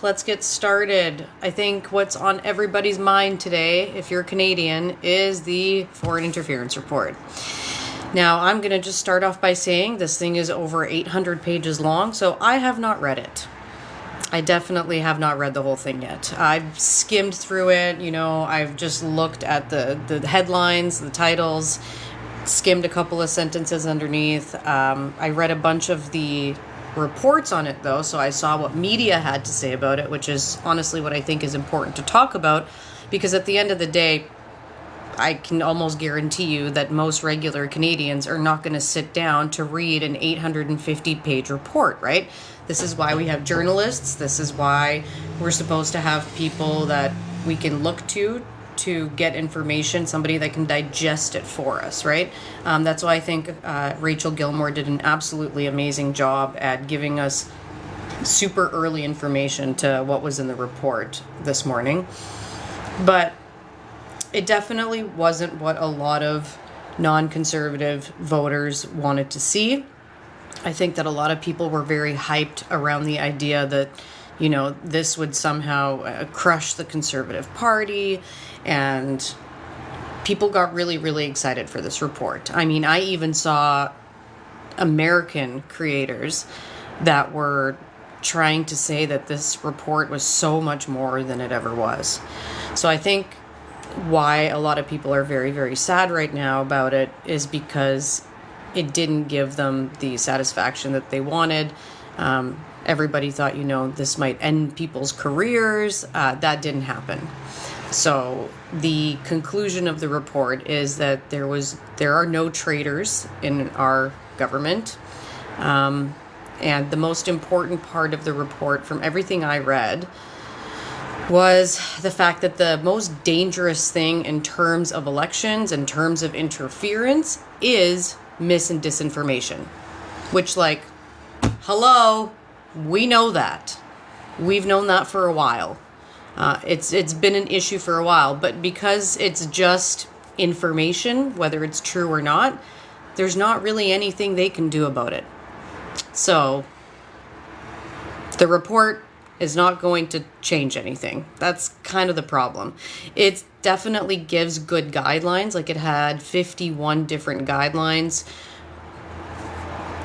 let's get started. I think what's on everybody's mind today, if you're Canadian, is the foreign interference report. Now, I'm going to just start off by saying this thing is over 800 pages long, so I have not read it. I definitely have not read the whole thing yet. I've skimmed through it, I've just looked at the headlines, the titles, skimmed a couple of sentences underneath. I read a bunch of the reports on it, though, so I saw what media had to say about it, which is honestly what I think is important to talk about, because at the end of the day, I can almost guarantee you that most regular Canadians are not going to sit down to read an 850-page report, right? This is why we have journalists. This is why we're supposed to have people that we can look to get information, somebody that can digest it for us, right? That's why I think Rachel Gilmore did an absolutely amazing job at giving us super early information to what was in the report this morning. But it definitely wasn't what a lot of non-conservative voters wanted to see. I think that a lot of people were very hyped around the idea that, this would somehow crush the Conservative Party, and people got really, really excited for this report. I mean, I even saw American creators that were trying to say that this report was so much more than it ever was. So I think why a lot of people are very, very sad right now about it is because it didn't give them the satisfaction that they wanted. Everybody thought, this might end people's careers. That didn't happen. So the conclusion of the report is that there are no traitors in our government. And the most important part of the report, from everything I read, was the fact that the most dangerous thing in terms of elections, in terms of interference, is mis and disinformation. Which, hello, we know that. We've known that for a while. It's been an issue for a while, but because it's just information, whether it's true or not, there's not really anything they can do about it. So the report is not going to change anything. That's kind of the problem. It definitely gives good guidelines. It had 51 different guidelines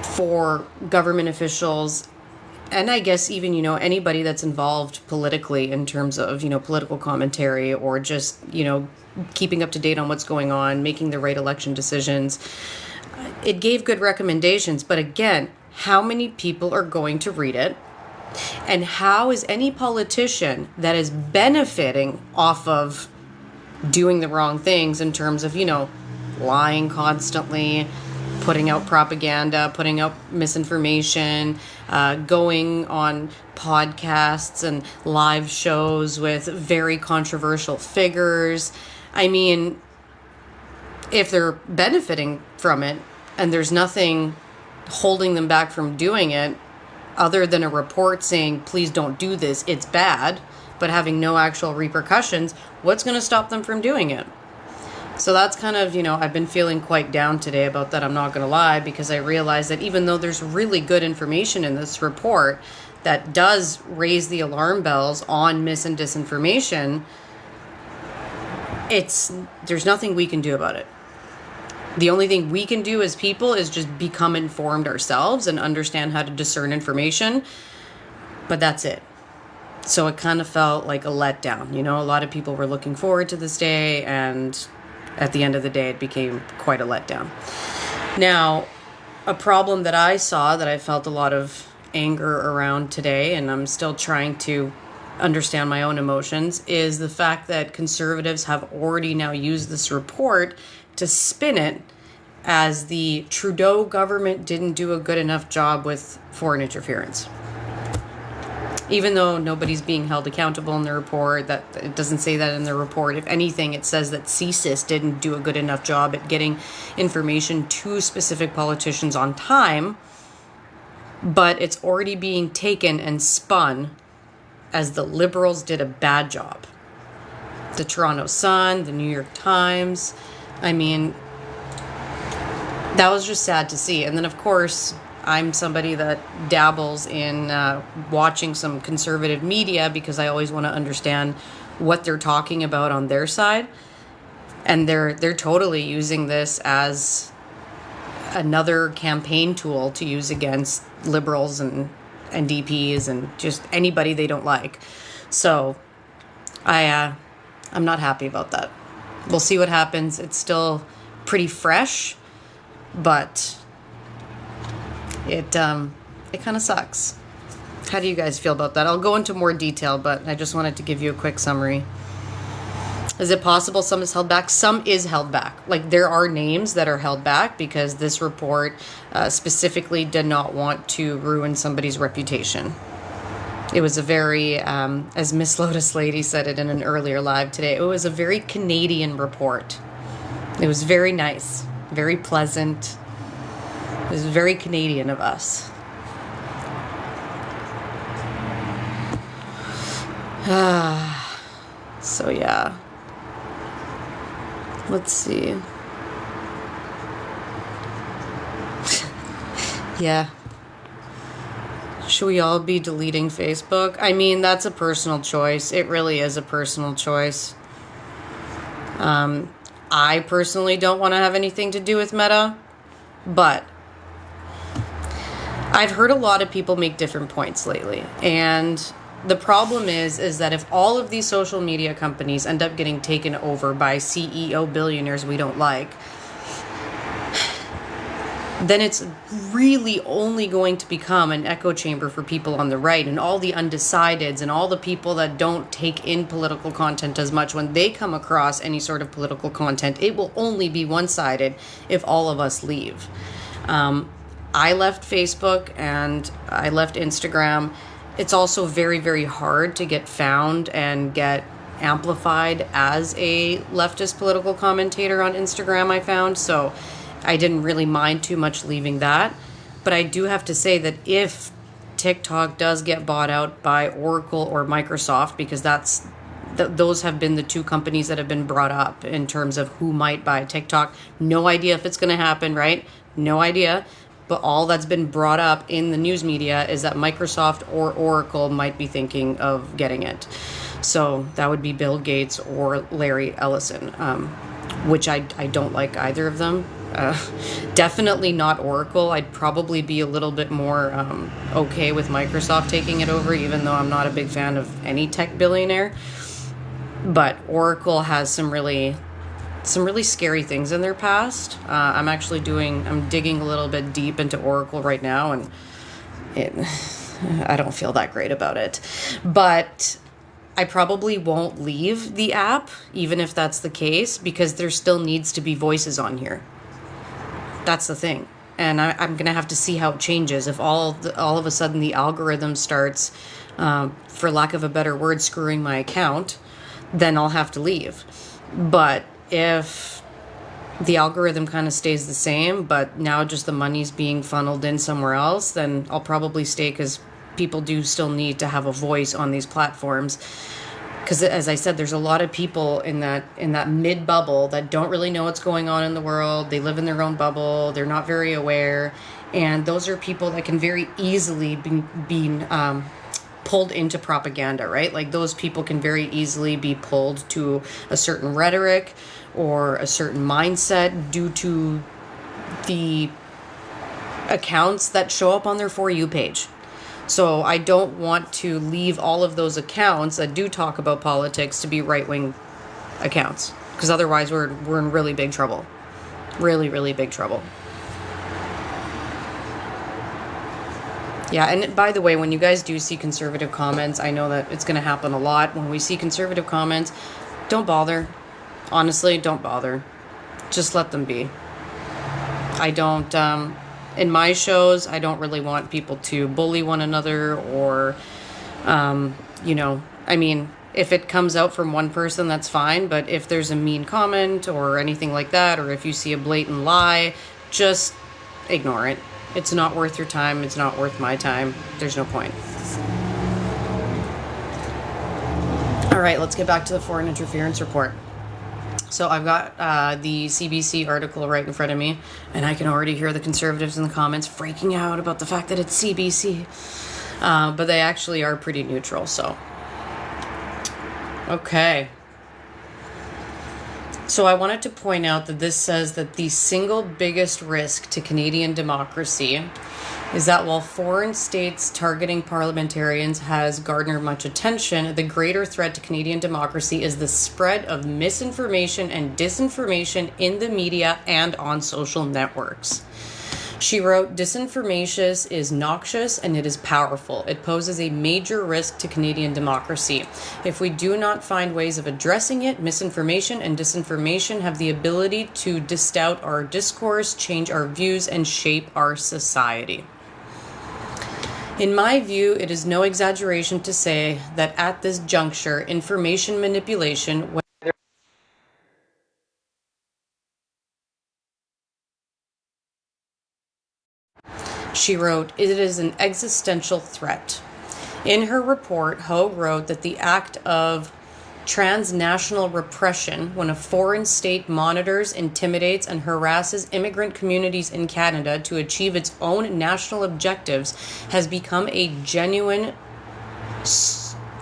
for government officials, and I guess even, anybody that's involved politically in terms of, political commentary or just, keeping up to date on what's going on, making the right election decisions. It gave good recommendations, but again, how many people are going to read it? And how is any politician that is benefiting off of doing the wrong things in terms of, lying constantly, putting out propaganda, putting out misinformation, going on podcasts and live shows with very controversial figures? I mean, if they're benefiting from it and there's nothing holding them back from doing it, other than a report saying, please don't do this, it's bad, but having no actual repercussions, what's going to stop them from doing it? So that's kind of, I've been feeling quite down today about that, I'm not going to lie, because I realize that even though there's really good information in this report that does raise the alarm bells on mis and disinformation, there's nothing we can do about it. The only thing we can do as people is just become informed ourselves and understand how to discern information. But that's it. So it kind of felt like a letdown. A lot of people were looking forward to this day, and at the end of the day, it became quite a letdown. Now, a problem that I saw that I felt a lot of anger around today, and I'm still trying to understand my own emotions, is the fact that conservatives have already now used this report to spin it as the Trudeau government didn't do a good enough job with foreign interference. Even though nobody's being held accountable in the report, that it doesn't say that in the report. If anything, it says that CSIS didn't do a good enough job at getting information to specific politicians on time, but it's already being taken and spun as the Liberals did a bad job. The Toronto Sun, the New York Times, I mean, that was just sad to see. And then, of course, I'm somebody that dabbles in watching some conservative media because I always want to understand what they're talking about on their side. And they're totally using this as another campaign tool to use against liberals and DPs and just anybody they don't like. So I'm not happy about that. We'll see what happens. It's still pretty fresh, but it kind of sucks. How do you guys feel about that? I'll go into more detail, but I just wanted to give you a quick summary. Is it possible some is held back? Some is held back. Like, there are names that are held back because this report specifically did not want to ruin somebody's reputation. It was a very, as Miss Lotus Lady said it in an earlier live today, it was a very Canadian report. It was very nice, very pleasant. It was very Canadian of us. So yeah. Let's see. Yeah. Should we all be deleting Facebook? I mean, that's a personal choice. It really is a personal choice. I personally don't want to have anything to do with Meta, but I've heard a lot of people make different points lately. And the problem is that if all of these social media companies end up getting taken over by CEO billionaires we don't like, then it's really only going to become an echo chamber for people on the right, and all the undecideds and all the people that don't take in political content as much. When they come across any sort of political content, it will only be one-sided if all of us leave. I left Facebook and I left Instagram. It's also very, very hard to get found and get amplified as a leftist political commentator on Instagram, I found. So I didn't really mind too much leaving that. But I do have to say that if TikTok does get bought out by Oracle or Microsoft, because those have been the two companies that have been brought up in terms of who might buy TikTok. No idea if it's going to happen, right? No idea. But all that's been brought up in the news media is that Microsoft or Oracle might be thinking of getting it. So that would be Bill Gates or Larry Ellison, which I don't like either of them. Definitely not Oracle. I'd probably be a little bit more okay with Microsoft taking it over, even though I'm not a big fan of any tech billionaire. But Oracle has some really scary things in their past. I'm digging a little bit deep into Oracle right now, and I don't feel that great about it. But I probably won't leave the app, even if that's the case, because there still needs to be voices on here. That's the thing. And I'm going to have to see how it changes. If all of a sudden the algorithm starts, for lack of a better word, screwing my account, then I'll have to leave. But if the algorithm kind of stays the same, but now just the money's being funneled in somewhere else, then I'll probably stay, because people do still need to have a voice on these platforms. Because as I said, there's a lot of people in that mid bubble that don't really know what's going on in the world. They live in their own bubble. They're not very aware. And those are people that can very easily be pulled into propaganda, right? Like, those people can very easily be pulled to a certain rhetoric or a certain mindset due to the accounts that show up on their For You page. So I don't want to leave all of those accounts that do talk about politics to be right-wing accounts, because otherwise we're in really big trouble. Really, really big trouble. Yeah, and by the way, when you guys do see conservative comments, I know that it's going to happen a lot. When we see conservative comments, don't bother. Honestly, don't bother. Just let them be. I don't, in my shows, I don't really want people to bully one another or, I mean, if it comes out from one person, that's fine. But if there's a mean comment or anything like that, or if you see a blatant lie, just ignore it. It's not worth your time. It's not worth my time. There's no point. All right, let's get back to the foreign interference report. So I've got the CBC article right in front of me, and I can already hear the conservatives in the comments freaking out about the fact that it's CBC. But they actually are pretty neutral, so. Okay. So I wanted to point out that this says that the single biggest risk to Canadian democracy is that while foreign states targeting parliamentarians has garnered much attention, the greater threat to Canadian democracy is the spread of misinformation and disinformation in the media and on social networks. She wrote, "Disinformation is noxious and it is powerful. It poses a major risk to Canadian democracy. If we do not find ways of addressing it, misinformation and disinformation have the ability to distort our discourse, change our views, and shape our society. In my view, it is no exaggeration to say that at this juncture, information manipulation, she wrote, it is an existential threat." In her report, Hogue wrote that the act of transnational repression, when a foreign state monitors, intimidates, and harasses immigrant communities in Canada to achieve its own national objectives, has become a genuine,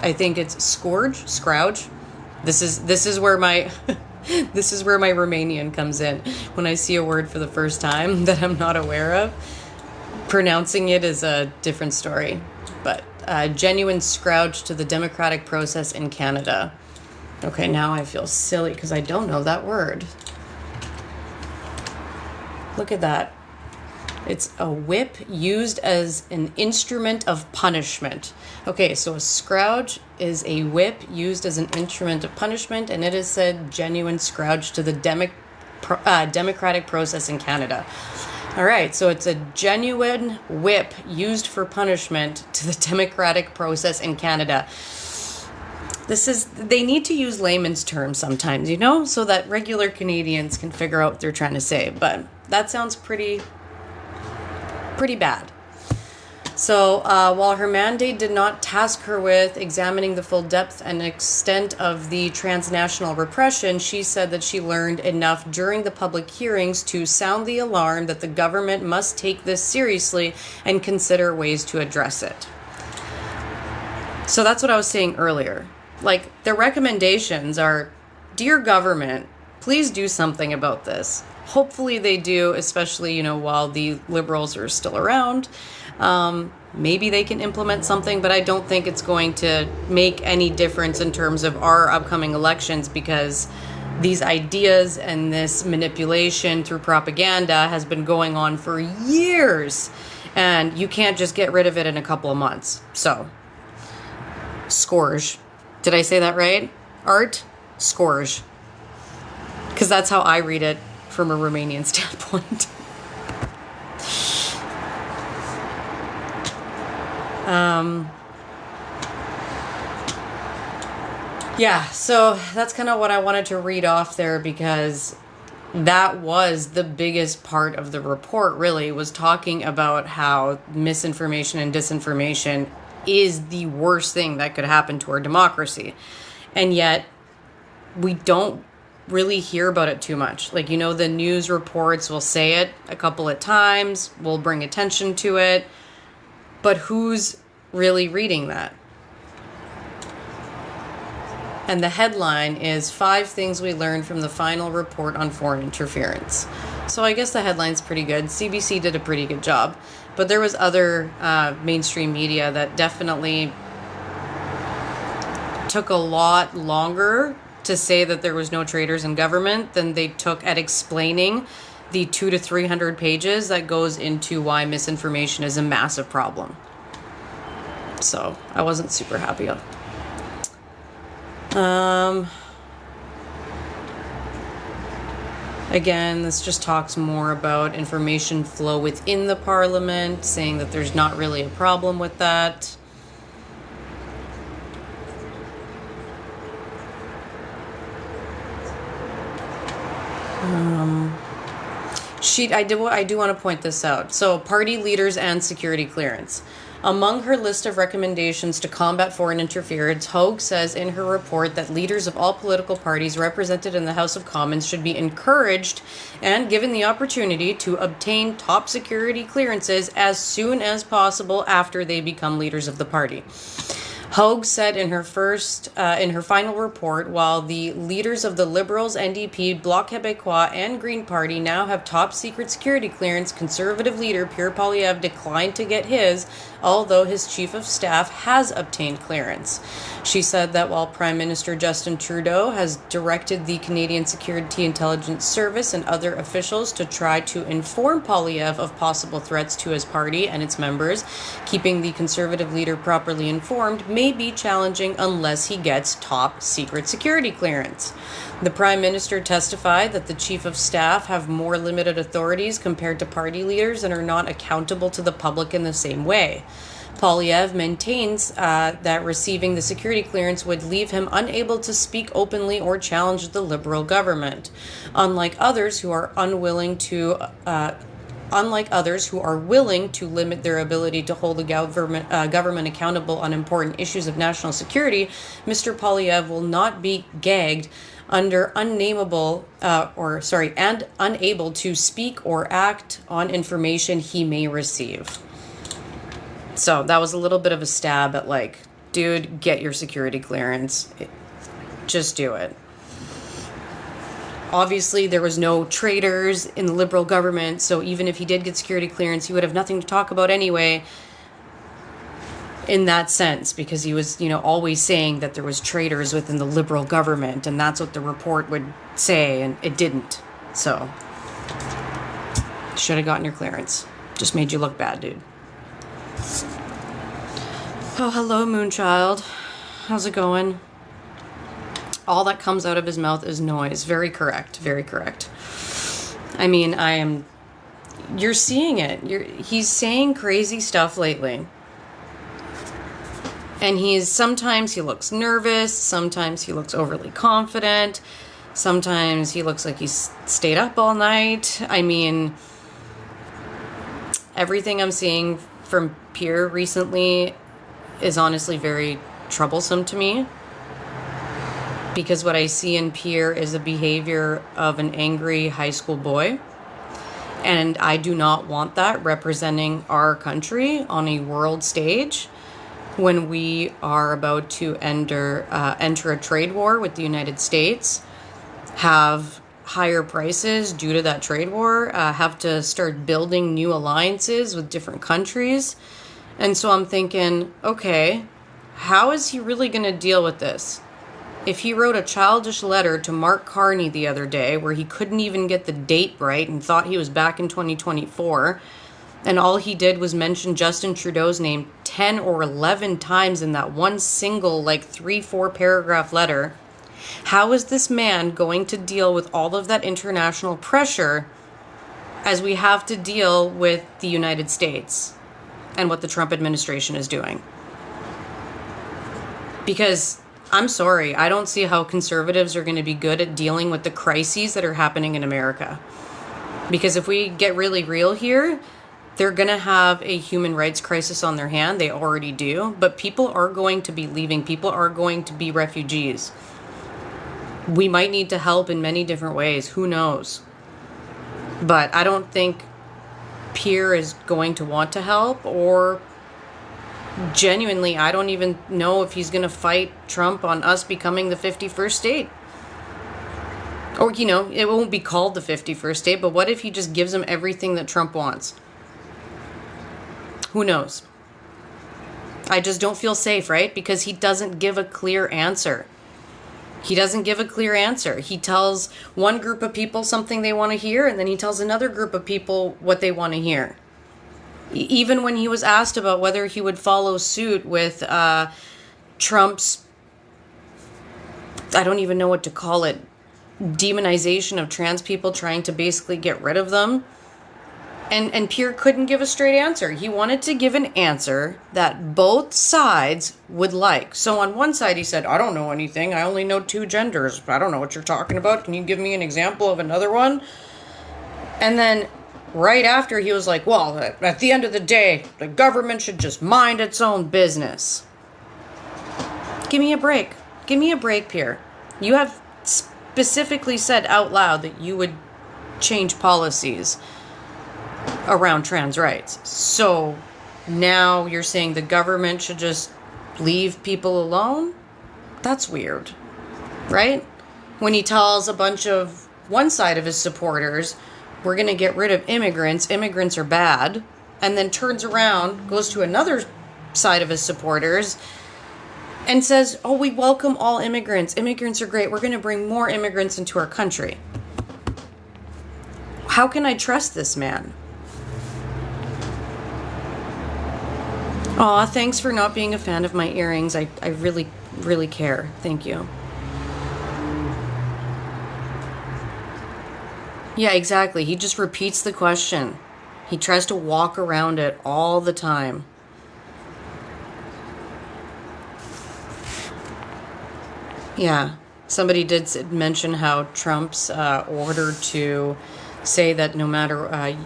I think it's scrouge. This is where my this is where my Romanian comes in. When I see a word for the first time that I'm not aware of, pronouncing it is a different story. But genuine scrouge to the democratic process in Canada. Okay, now I feel silly because I don't know that word. Look at that. It's a whip used as an instrument of punishment. Okay, so a scrouge is a whip used as an instrument of punishment, and it is said genuine scrouge to the democratic process in Canada. All right, so it's a genuine whip used for punishment to the democratic process in Canada. They need to use layman's terms sometimes, you know, so that regular Canadians can figure out what they're trying to say. But that sounds pretty bad. So while her mandate did not task her with examining the full depth and extent of the transnational repression, she said that she learned enough during the public hearings to sound the alarm that the government must take this seriously and consider ways to address it. So that's what I was saying earlier. Like, the recommendations are, dear government, please do something about this. Hopefully they do, especially, you know, while the Liberals are still around. Maybe they can implement something, but I don't think it's going to make any difference in terms of our upcoming elections, because these ideas and this manipulation through propaganda has been going on for years, and you can't just get rid of it in a couple of months. So, scourge. Did I say that right? Art? Scourge. Because that's how I read it from a Romanian standpoint. Yeah, so that's kind of what I wanted to read off there, because that was the biggest part of the report, really, was talking about how misinformation and disinformation is the worst thing that could happen to our democracy. And yet we don't really hear about it too much. Like, you know, the news reports will say it a couple of times, will bring attention to it, but who's really reading that? And the headline is 5 things we learned from the final report on foreign interference. So I guess the headline's pretty good. CBC did a pretty good job. But there was other mainstream media that definitely took a lot longer to say that there was no traitors in government than they took at explaining the 200 to 300 pages that goes into why misinformation is a massive problem. So I wasn't super happy. Again, this just talks more about information flow within the parliament, saying that there's not really a problem with that. I do want to point this out. So, party leaders and security clearance. Among her list of recommendations to combat foreign interference, Hogue says in her report that leaders of all political parties represented in the House of Commons should be encouraged and given the opportunity to obtain top security clearances as soon as possible after they become leaders of the party. Hogue said in her final report, while the leaders of the Liberals, NDP, Bloc Québécois, and Green Party now have top secret security clearance, Conservative leader Pierre Poilievre declined to get his, although his chief of staff has obtained clearance. She said that while Prime Minister Justin Trudeau has directed the Canadian Security Intelligence Service and other officials to try to inform Poilievre of possible threats to his party and its members, keeping the Conservative leader properly informed may be challenging unless he gets top secret security clearance. The Prime Minister testified that the Chief of Staff have more limited authorities compared to party leaders and are not accountable to the public in the same way. Poilievre maintains that receiving the security clearance would leave him unable to speak openly or challenge the Liberal government. Unlike others who are willing to limit their ability to hold the government accountable on important issues of national security, Mr. Poilievre will not be gagged under unable to speak or act on information he may receive. So that was a little bit of a stab at like, dude, get your security clearance. Just do it. Obviously, there was no traitors in the Liberal government, so even if he did get security clearance, he would have nothing to talk about anyway in that sense, because he was, always saying that there was traitors within the Liberal government, and that's what the report would say, and it didn't. So, should have gotten your clearance. Just made you look bad, dude. Oh, hello, Moonchild. How's it going? All that comes out of his mouth is noise. Very correct. Very correct. I mean, you're seeing it. He's saying crazy stuff lately. And sometimes he looks nervous. Sometimes he looks overly confident. Sometimes he looks like he's stayed up all night. I mean, everything I'm seeing from Pierre recently is honestly very troublesome to me, because what I see in Pierre is the behavior of an angry high school boy, and I do not want that representing our country on a world stage when we are about to enter a trade war with the United States, have higher prices due to that trade war, have to start building new alliances with different countries. And so I'm thinking, okay, how is he really going to deal with this? If he wrote a childish letter to Mark Carney the other day where he couldn't even get the date right and thought he was back in 2024, and all he did was mention Justin Trudeau's name 10 or 11 times in that one single, 3-4 paragraph letter, how is this man going to deal with all of that international pressure as we have to deal with the United States and what the Trump administration is doing? Because I'm sorry, I don't see how conservatives are going to be good at dealing with the crises that are happening in America. Because if we get really real here, they're going to have a human rights crisis on their hand. They already do. But people are going to be leaving. People are going to be refugees. We might need to help in many different ways. Who knows? But I don't think Pierre is going to want to help, or genuinely, I don't even know if he's going to fight Trump on us becoming the 51st state. Or, it won't be called the 51st state, but what if he just gives them everything that Trump wants? Who knows? I just don't feel safe, right? Because he doesn't give a clear answer. He doesn't give a clear answer. He tells one group of people something they want to hear, and then he tells another group of people what they want to hear. Even when he was asked about whether he would follow suit with Trump's, I don't even know what to call it, demonization of trans people, trying to basically get rid of them. And Pierre couldn't give a straight answer. He wanted to give an answer that both sides would like. So on one side he said, I don't know anything. I only know 2 genders. I don't know what you're talking about. Can you give me an example of another one? And then right after he was like, well, at the end of the day, the government should just mind its own business. Give me a break. Give me a break, Pierre. You have specifically said out loud that you would change policies around trans rights. So now you're saying the government should just leave people alone? That's weird, right? When he tells a bunch of one side of his supporters, we're going to get rid of immigrants are bad, and then turns around, goes to another side of his supporters and says, oh, we welcome all immigrants are great, we're going to bring more immigrants into our country. How can I trust this man? Aw, thanks for not being a fan of my earrings. I really, really care. Thank you. Yeah, exactly. He just repeats the question. He tries to walk around it all the time. Yeah. Somebody did mention how Trump's order to say that no matter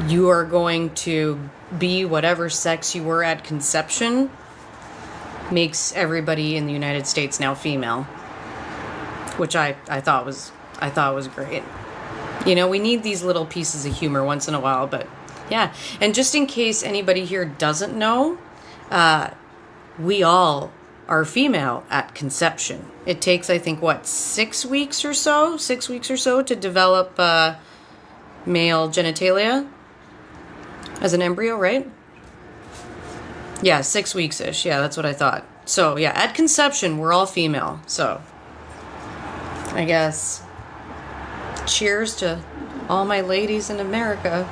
you are going to be whatever sex you were at conception makes everybody in the United States now female, which I thought was great. You know, we need these little pieces of humor once in a while, but yeah. And just in case anybody here doesn't know, we all are female at conception. It takes, I think, 6 weeks or so to develop male genitalia as an embryo, right? Yeah, 6 weeks-ish. Yeah, that's what I thought. So, yeah, at conception, we're all female. So, I guess, cheers to all my ladies in America.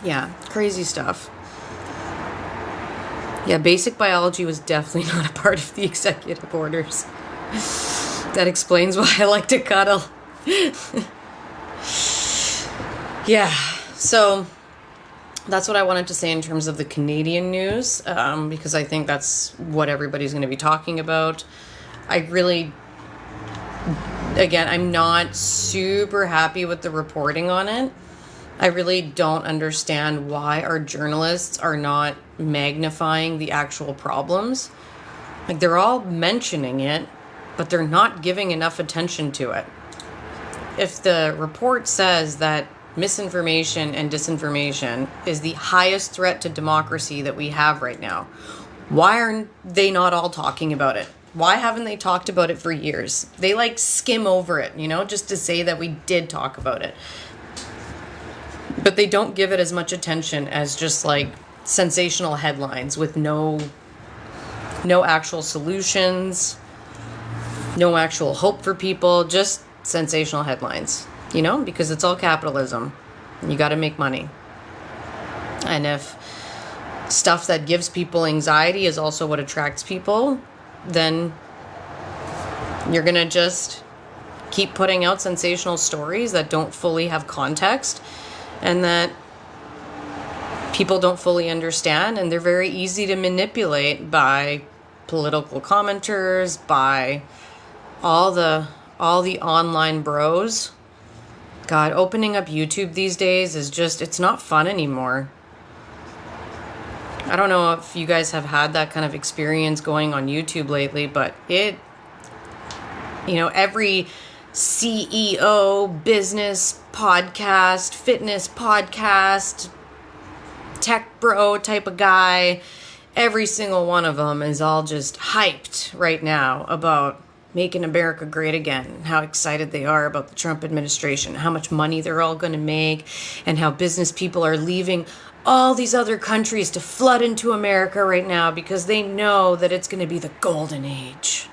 Yeah, crazy stuff. Yeah, basic biology was definitely not a part of the executive orders. That explains why I like to cuddle. Yeah, so that's what I wanted to say in terms of the Canadian news, because I think that's what everybody's going to be talking about. I'm not super happy with the reporting on it. I really don't understand why our journalists are not magnifying the actual problems. Like, they're all mentioning it, but they're not giving enough attention to it. If the report says that misinformation and disinformation is the highest threat to democracy that we have right now, why aren't they not all talking about it? Why haven't they talked about it for years? They skim over it, just to say that we did talk about it. But they don't give it as much attention as just sensational headlines with no actual solutions, no actual hope for people, just sensational headlines, because it's all capitalism. You got to make money. And if stuff that gives people anxiety is also what attracts people, then you're going to just keep putting out sensational stories that don't fully have context and that people don't fully understand, and they're very easy to manipulate by political commenters, by all the online bros. God, opening up YouTube these days is just, it's not fun anymore. I don't know if you guys have had that kind of experience going on YouTube lately, but every CEO, business podcast, fitness podcast, tech bro type of guy, every single one of them is all just hyped right now about making America great again, how excited they are about the Trump administration, how much money they're all going to make, and how business people are leaving all these other countries to flood into America right now because they know that it's going to be the golden age.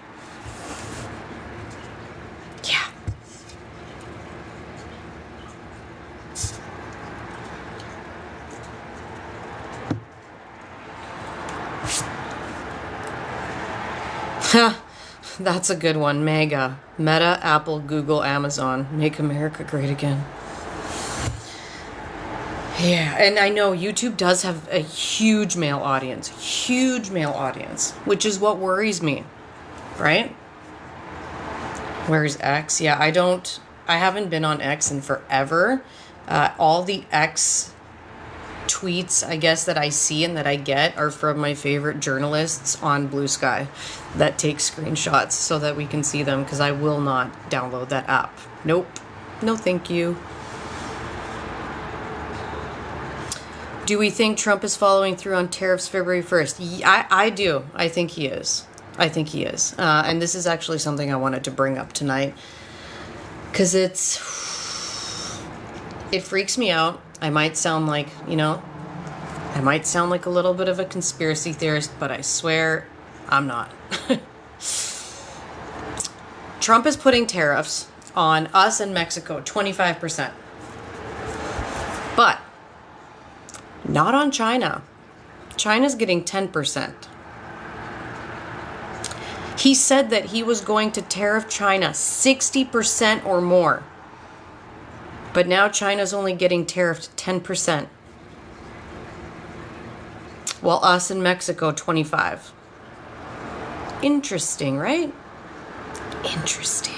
Yeah. That's a good one. MEGA. Meta, Apple, Google, Amazon. Make America great again. Yeah, and I know YouTube does have a huge male audience, which is what worries me, right? Where's X? Yeah, I haven't been on X in forever. All the X tweets, I guess, that I see and that I get are from my favorite journalists on Blue Sky that take screenshots so that we can see them, because I will not download that app. Nope. No, thank you. Do we think Trump is following through on tariffs February 1st? I do. I think he is. And this is actually something I wanted to bring up tonight, because it freaks me out. I might sound like, a little bit of a conspiracy theorist, but I swear I'm not. Trump is putting tariffs on us and Mexico, 25%. But not on China. China's getting 10%. He said that he was going to tariff China 60% or more. But now China's only getting tariffed 10%. While us and Mexico, 25%. Interesting, right? Interesting.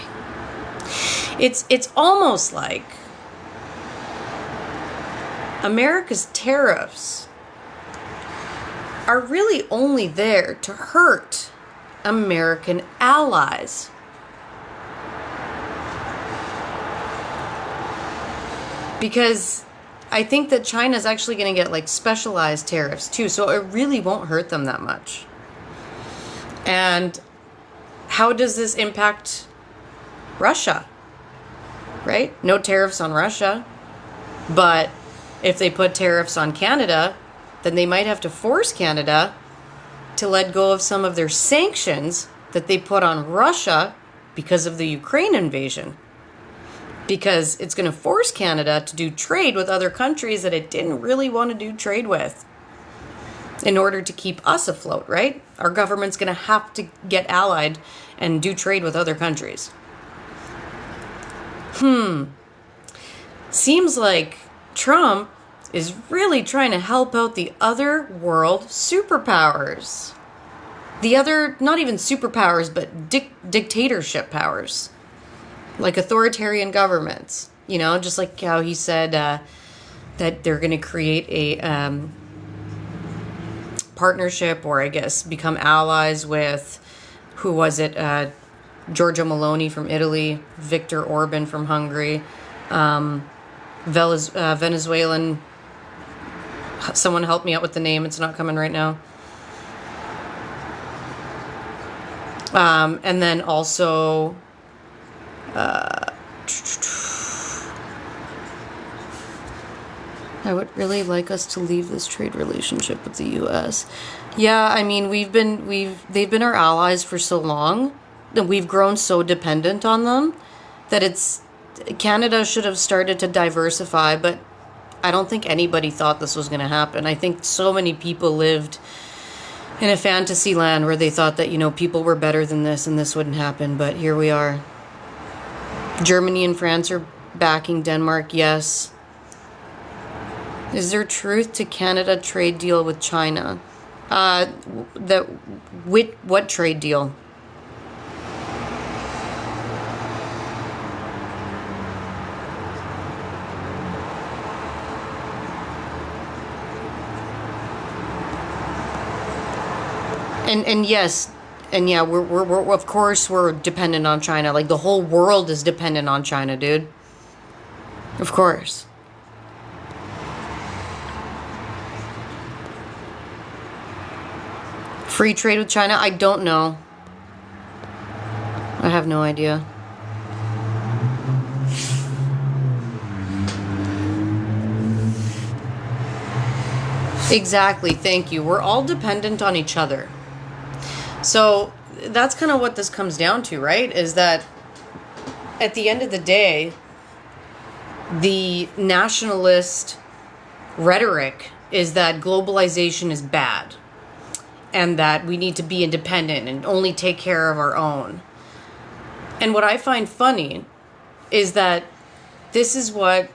It's almost like America's tariffs are really only there to hurt American allies. Because I think that China's actually going to get like specialized tariffs too, so it really won't hurt them that much. And how does this impact Russia? Right? No tariffs on Russia. But if they put tariffs on Canada, then they might have to force Canada to let go of some of their sanctions that they put on Russia because of the Ukraine invasion. Because it's going to force Canada to do trade with other countries that it didn't really want to do trade with in order to keep us afloat, right? Our government's going to have to get allied and do trade with other countries. Seems like Trump is really trying to help out the other world superpowers. The other, not even superpowers, but dictatorship powers. Like authoritarian governments, just like how he said that they're going to create a partnership, or I guess become allies with, who was it? Giorgia Meloni from Italy, Viktor Orban from Hungary, Venezuelan. Someone help me out with the name. It's not coming right now. And then also... I would really like us to leave this trade relationship with the U.S. Yeah, I mean, they've been our allies for so long that we've grown so dependent on them that Canada should have started to diversify, but I don't think anybody thought this was going to happen. I think so many people lived in a fantasy land where they thought that, people were better than this and this wouldn't happen, but here we are. Germany and France are backing Denmark, yes. Is there truth to Canada trade deal with China? What trade deal? And yes, and yeah, we're of course we're dependent on China. Like the whole world is dependent on China, dude. Of course. Free trade with China? I don't know. I have no idea. Exactly, thank you. We're all dependent on each other. So that's kind of what this comes down to, right? Is that at the end of the day, the nationalist rhetoric is that globalization is bad and that we need to be independent and only take care of our own. And what I find funny is that this is what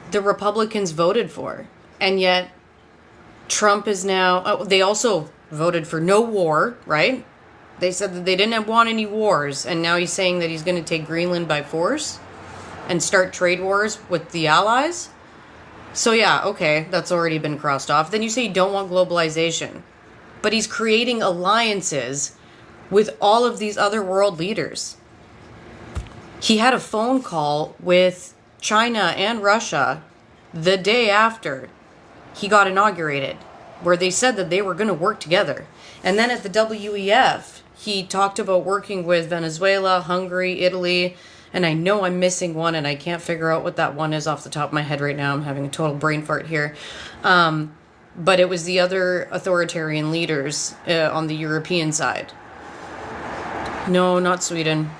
the Republicans voted for. And yet Trump is now, they also voted for no war, right? They said that they didn't want any wars, and now he's saying that he's going to take Greenland by force and start trade wars with the allies. So yeah, okay, that's already been crossed off. Then you say you don't want globalization, but he's creating alliances with all of these other world leaders. He had a phone call with China and Russia the day after he got inaugurated, where they said that they were going to work together. And then at the WEF, he talked about working with Venezuela, Hungary, Italy, and I know I'm missing one, and I can't figure out what that one is off the top of my head right now. I'm having a total brain fart here. But it was the other authoritarian leaders on the European side. No, not Sweden.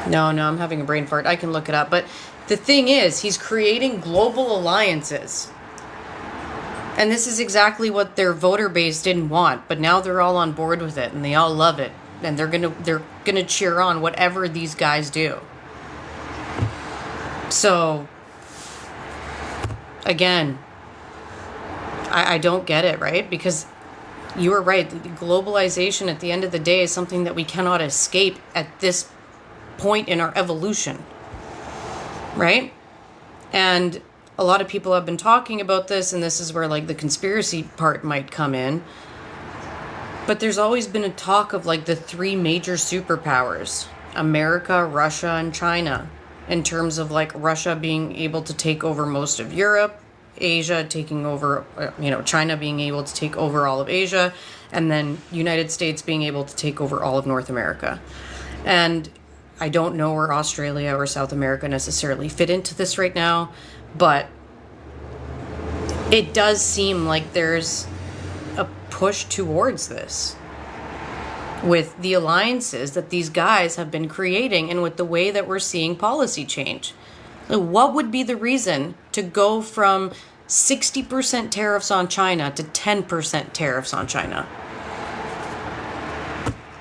No, I'm having a brain fart. I can look it up. But the thing is, he's creating global alliances. And this is exactly what their voter base didn't want, but now they're all on board with it and they all love it. And they're gonna cheer on whatever these guys do. So again, I don't get it, right? Because you are right. Globalization at the end of the day is something that we cannot escape at this point in our evolution, right? And a lot of people have been talking about this, and this is where like the conspiracy part might come in. But there's always been a talk of like the three major superpowers, America, Russia, and China, in terms of like Russia being able to take over most of Europe, Asia taking over, China being able to take over all of Asia, and then United States being able to take over all of North America. And I don't know where Australia or South America necessarily fit into this right now, but it does seem like there's a push towards this with the alliances that these guys have been creating and with the way that we're seeing policy change. What would be the reason to go from 60% tariffs on China to 10% tariffs on China?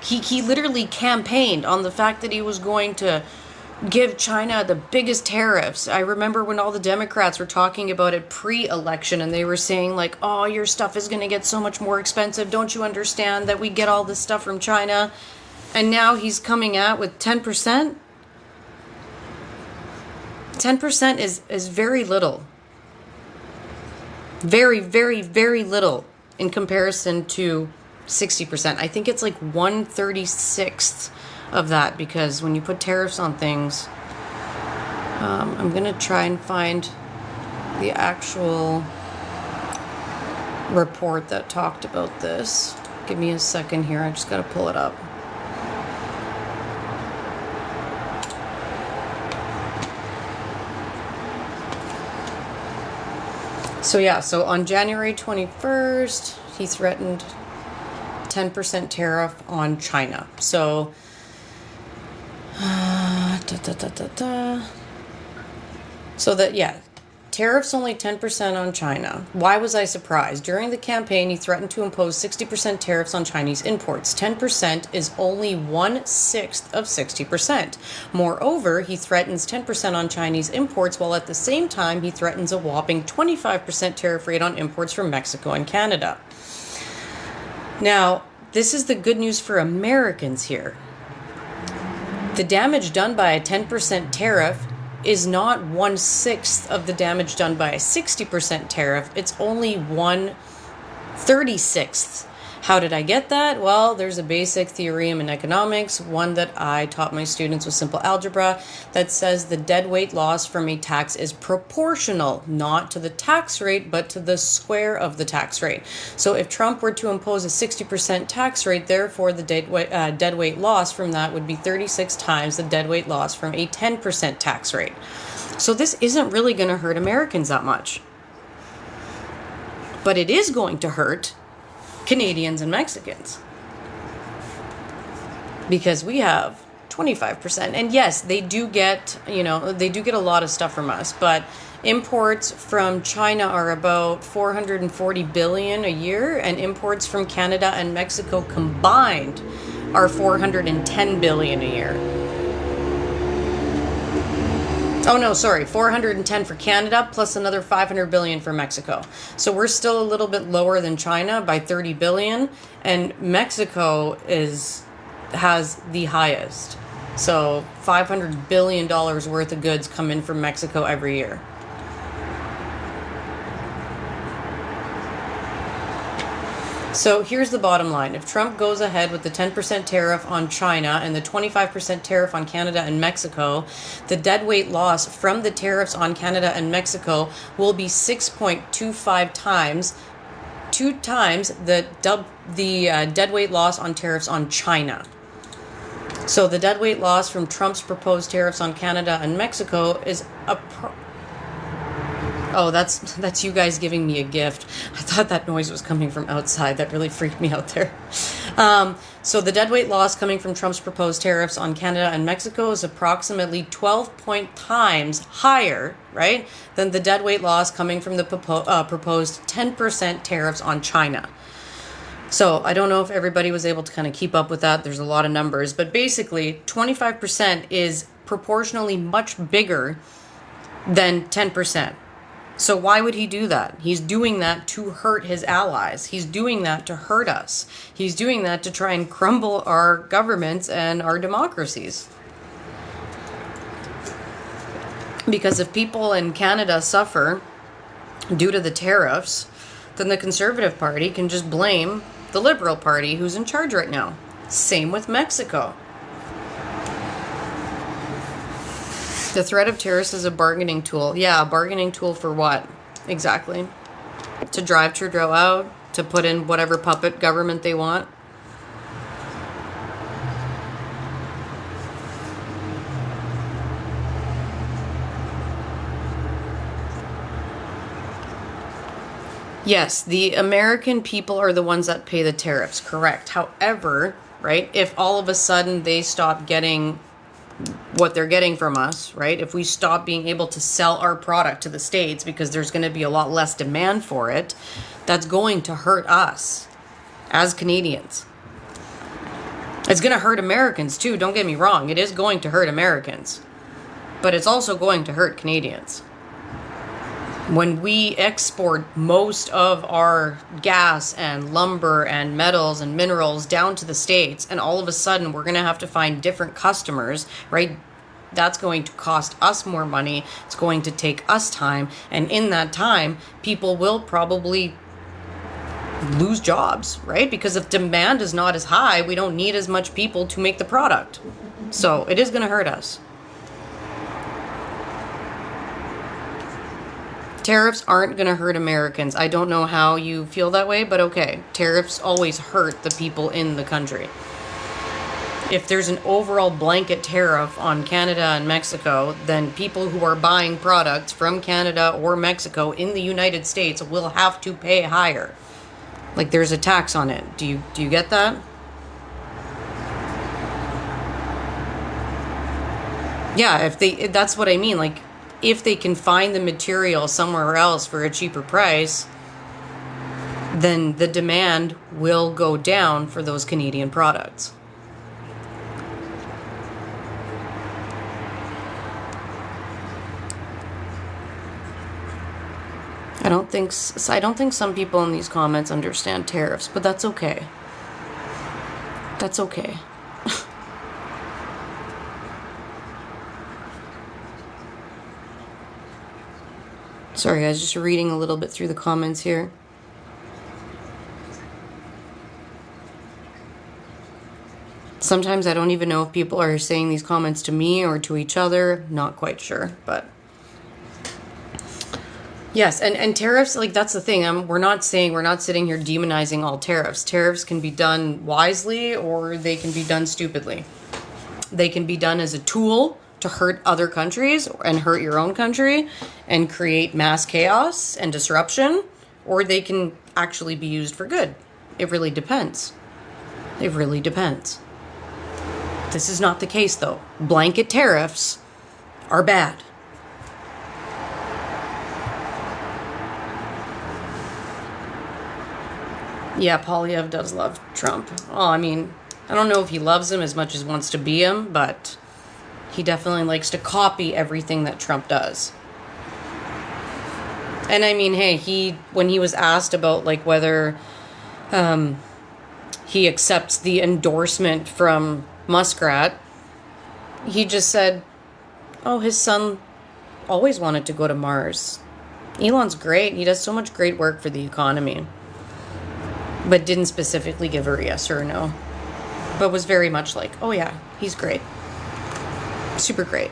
He literally campaigned on the fact that he was going to give China the biggest tariffs. I remember when all the Democrats were talking about it pre-election and they were saying like, oh, your stuff is going to get so much more expensive. Don't you understand that we get all this stuff from China? And now he's coming out with 10%. 10% is very little. Very, very, very little in comparison to 60%. I think it's like 1/36th of that, because when you put tariffs on things, I'm going to try and find the actual report that talked about this. Give me a second here. I just got to pull it up. So on January 21st, he threatened 10% tariff on China. So, tariffs only 10% on China. Why was I surprised? During the campaign, he threatened to impose 60% tariffs on Chinese imports. 10% is only 1/6 of 60%. Moreover, he threatens 10% on Chinese imports, while at the same time, he threatens a whopping 25% tariff rate on imports from Mexico and Canada. Now, this is the good news for Americans here. The damage done by a 10% tariff is not 1/6 of the damage done by a 60% tariff. It's only 1/36. How did I get that? Well, there's a basic theorem in economics, one that I taught my students with simple algebra, that says the deadweight loss from a tax is proportional, not to the tax rate, but to the square of the tax rate. So if Trump were to impose a 60% tax rate, therefore the deadweight loss from that would be 36 times the deadweight loss from a 10% tax rate. So this isn't really going to hurt Americans that much. But it is going to hurt Canadians and Mexicans, because we have 25%. And yes, they do get a lot of stuff from us, but imports from China are about 440 billion a year, and imports from Canada and Mexico combined are 410 billion a year. Oh no, sorry, 410 for Canada plus another 500 billion for Mexico. So we're still a little bit lower than China by 30 billion, and Mexico has the highest. So $500 billion worth of goods come in from Mexico every year. So here's the bottom line. If Trump goes ahead with the 10% tariff on China and the 25% tariff on Canada and Mexico, the deadweight loss from the tariffs on Canada and Mexico will be 6.25 times, 2 times the deadweight loss on tariffs on China. So the deadweight loss from Trump's proposed tariffs on Canada and Mexico is Oh, that's you guys giving me a gift. I thought that noise was coming from outside. That really freaked me out there. So the deadweight loss coming from Trump's proposed tariffs on Canada and Mexico is approximately 12 times higher, right, than the deadweight loss coming from the proposed 10% tariffs on China. So I don't know if everybody was able to kind of keep up with that. There's a lot of numbers, but basically 25% is proportionally much bigger than 10%. So why would he do that? He's doing that to hurt his allies. He's doing that to hurt us. He's doing that to try and crumble our governments and our democracies. Because if people in Canada suffer due to the tariffs, then the Conservative Party can just blame the Liberal Party who's in charge right now. Same with Mexico. The threat of tariffs is a bargaining tool. Yeah, a bargaining tool for what? Exactly. To drive Trudeau out, to put in whatever puppet government they want. Yes, the American people are the ones that pay the tariffs, correct. However, right, if all of a sudden they stop getting what they're getting from us, right? If we stop being able to sell our product to the States because there's going to be a lot less demand for it, that's going to hurt us as Canadians. It's going to hurt Americans too, don't get me wrong. It is going to hurt Americans. But it's also going to hurt Canadians. When we export most of our gas and lumber and metals and minerals down to the States, and all of a sudden we're going to have to find different customers, right? That's going to cost us more money. It's going to take us time. And in that time, people will probably lose jobs, right? Because if demand is not as high, we don't need as much people to make the product. So it is going to hurt us. Tariffs aren't going to hurt Americans. I don't know how you feel that way, but okay. Tariffs always hurt the people in the country. If there's an overall blanket tariff on Canada and Mexico, then people who are buying products from Canada or Mexico in the United States will have to pay higher. Like there's a tax on it. Do you get that? Yeah, that's what I mean. Like, if they can find the material somewhere else for a cheaper price, then the demand will go down for those Canadian products. I don't think some people in these comments understand tariffs, but that's okay. That's okay. Sorry guys, just reading a little bit through the comments here. Sometimes I don't even know if people are saying these comments to me or to each other. Not quite sure, but yes, and tariffs, like that's the thing. We're not sitting here demonizing all tariffs. Tariffs can be done wisely or they can be done stupidly. They can be done as a tool to hurt other countries and hurt your own country and create mass chaos and disruption, or they can actually be used for good. It really depends. It really depends. This is not the case though. Blanket tariffs are bad. Yeah, Polyev does love Trump. Well, I mean, I don't know if he loves him as much as wants to be him, but He definitely likes to copy everything that Trump does. And I mean, hey, when he was asked about like whether he accepts the endorsement from Muskrat, he just said, oh, his son always wanted to go to Mars. Elon's great. He does so much great work for the economy. But didn't specifically give her a yes or a no. But was very much like, oh yeah, he's great. Super great.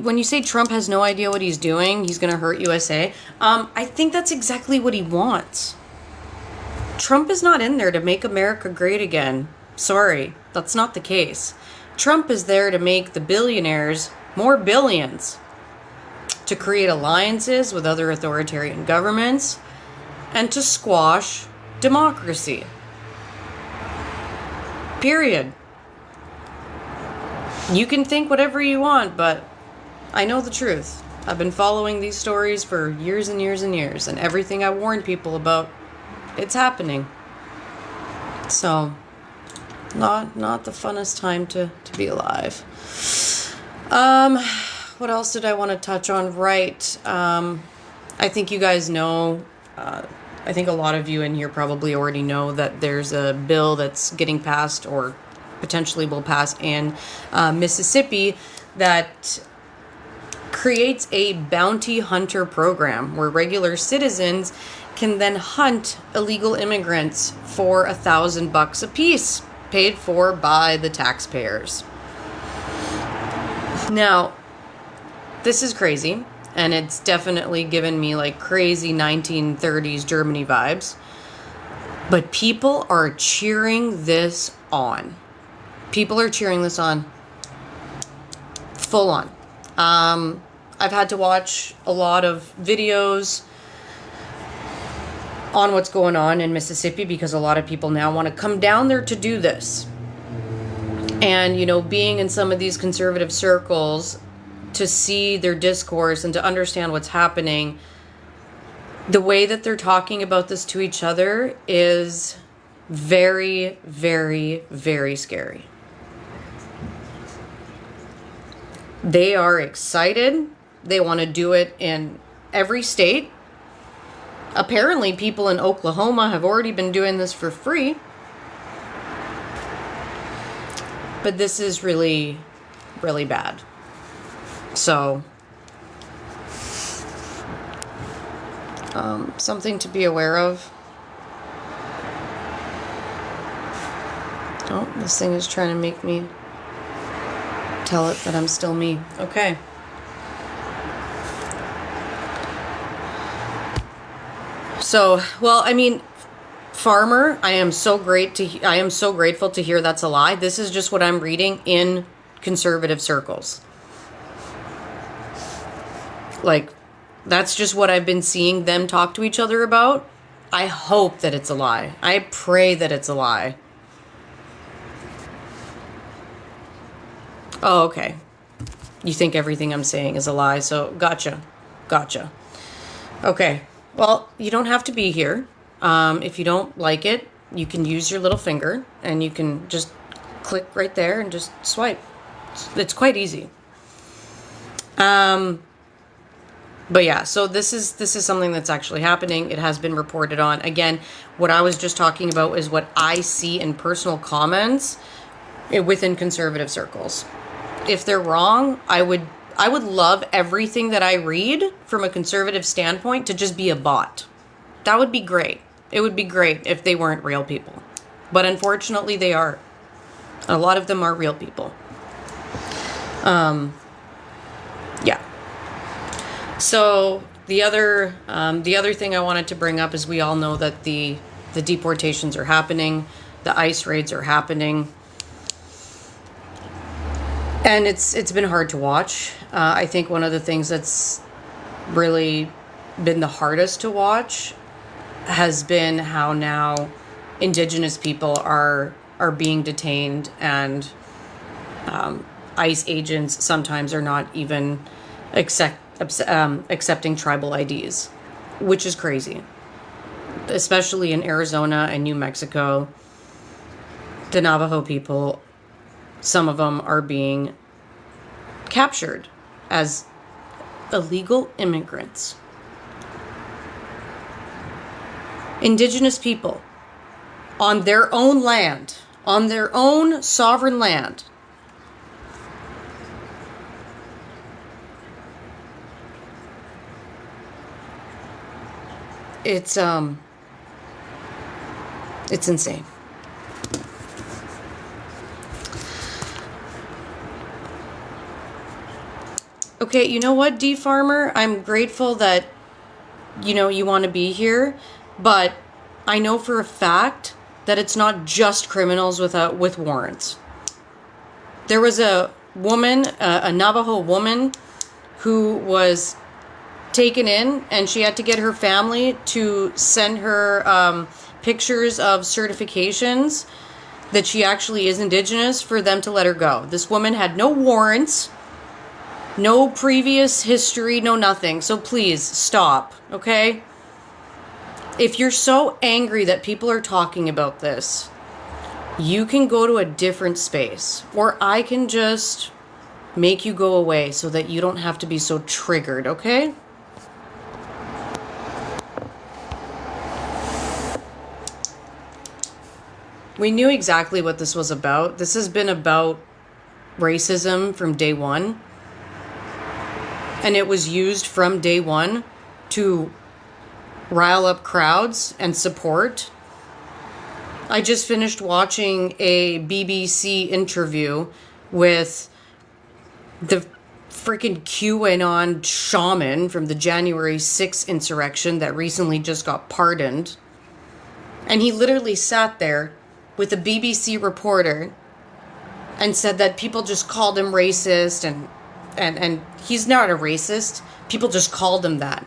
When you say Trump has no idea what he's doing, he's going to hurt USA, I think that's exactly what he wants. Trump is not in there to make America great again. Sorry, that's not the case. Trump is there to make the billionaires more billions, to create alliances with other authoritarian governments, and to squash democracy. Period. You can think whatever you want, but I know the truth. I've been following these stories for years and years and years, and everything I warned people about, it's happening. So, not the funnest time to be alive. What else did I want to touch on? Right. I think you guys know, I think a lot of you in here probably already know that there's a bill that's getting passed or potentially will pass in Mississippi that creates a bounty hunter program where regular citizens can then hunt illegal immigrants for $1,000 a piece, paid for by the taxpayers. Now, this is crazy, and it's definitely given me like crazy 1930s Germany vibes, but people are cheering this on. People are cheering this on. Full on. I've had to watch a lot of videos on what's going on in Mississippi because a lot of people now want to come down there to do this. And, you know, being in some of these conservative circles, to see their discourse and to understand what's happening, the way that they're talking about this to each other is very, very, very scary. They are excited. They want to do it in every state. Apparently, people in Oklahoma have already been doing this for free. But this is really, really bad. So, something to be aware of. Oh, this thing is trying to make me tell it that I'm still me. Okay. So, well, I mean, farmer, I am so grateful to hear that's a lie. This is just what I'm reading in conservative circles. Like, that's just what I've been seeing them talk to each other about. I hope that it's a lie. I pray that it's a lie. Oh, okay. You think everything I'm saying is a lie, so gotcha. Okay. Well, you don't have to be here. If you don't like it, you can use your little finger and you can just click right there and just swipe. It's quite easy. But yeah, so this is something that's actually happening. It has been reported on. Again, what I was just talking about is what I see in personal comments within conservative circles. If they're wrong, I would love everything that I read from a conservative standpoint to just be a bot. That would be great. It would be great if they weren't real people. But unfortunately, they are. A lot of them are real people. Yeah. So the other thing I wanted to bring up is we all know that the deportations are happening, the ICE raids are happening, and it's been hard to watch. I think one of the things that's really been the hardest to watch has been how now Indigenous people are being detained, and ICE agents sometimes are not even accepting tribal IDs, which is crazy. especially in Arizona and New Mexico, the Navajo people, some of them are being captured as illegal immigrants. Indigenous people on their own land, on their own sovereign land. It's insane. Okay, you know what, D Farmer? I'm grateful that, you want to be here, but I know for a fact that it's not just criminals with warrants. There was a woman, a Navajo woman, who was taken in, and she had to get her family to send her pictures of certifications that she actually is Indigenous for them to let her go. This woman had no warrants, no previous history, no nothing. So please stop, okay? If you're so angry that people are talking about this, you can go to a different space, or I can just make you go away so that you don't have to be so triggered, okay? We knew exactly what this was about. This has been about racism from day one. And it was used from day one to rile up crowds and support. I just finished watching a BBC interview with the freaking QAnon shaman from the January 6th insurrection that recently just got pardoned. And he literally sat there with a BBC reporter and said that people just called him racist, and he's not a racist. People just called him that.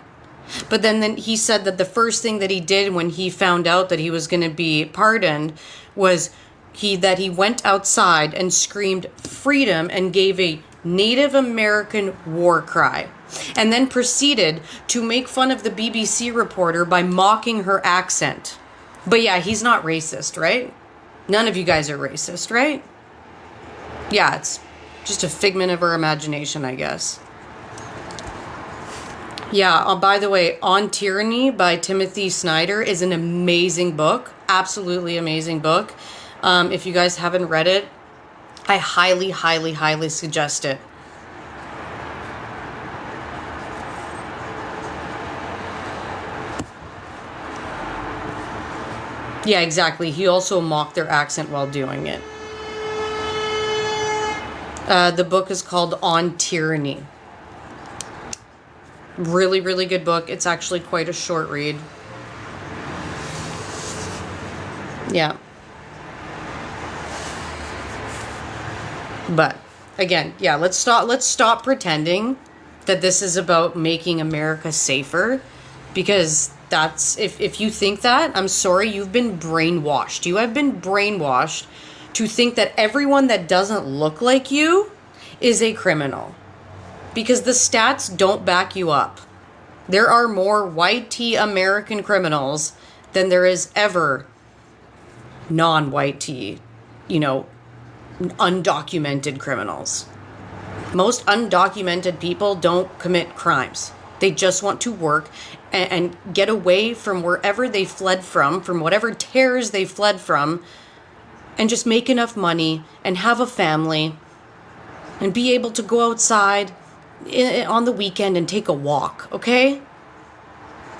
But then he said that the first thing that he did when he found out that he was going to be pardoned was he went outside and screamed freedom and gave a Native American war cry, and then proceeded to make fun of the BBC reporter by mocking her accent. But yeah, he's not racist, right? None of you guys are racist, right? Yeah, it's just a figment of our imagination, I guess. Yeah, by the way, On Tyranny by Timothy Snyder is an amazing book. Absolutely amazing book. If you guys haven't read it, I highly, highly, highly suggest it. Yeah, exactly. He also mocked their accent while doing it. The book is called On Tyranny. Really, really good book. It's actually quite a short read. Yeah. But again, yeah, let's stop pretending that this is about making America safer, because that's if you think that, I'm sorry, you've been brainwashed. You have been brainwashed to think that everyone that doesn't look like you is a criminal, because the stats don't back you up. There are more white tea American criminals than there is ever non-white tea, undocumented criminals. Most undocumented people don't commit crimes. They just want to work and get away from wherever they fled from whatever terrors they fled from, and just make enough money and have a family and be able to go outside on the weekend and take a walk, okay?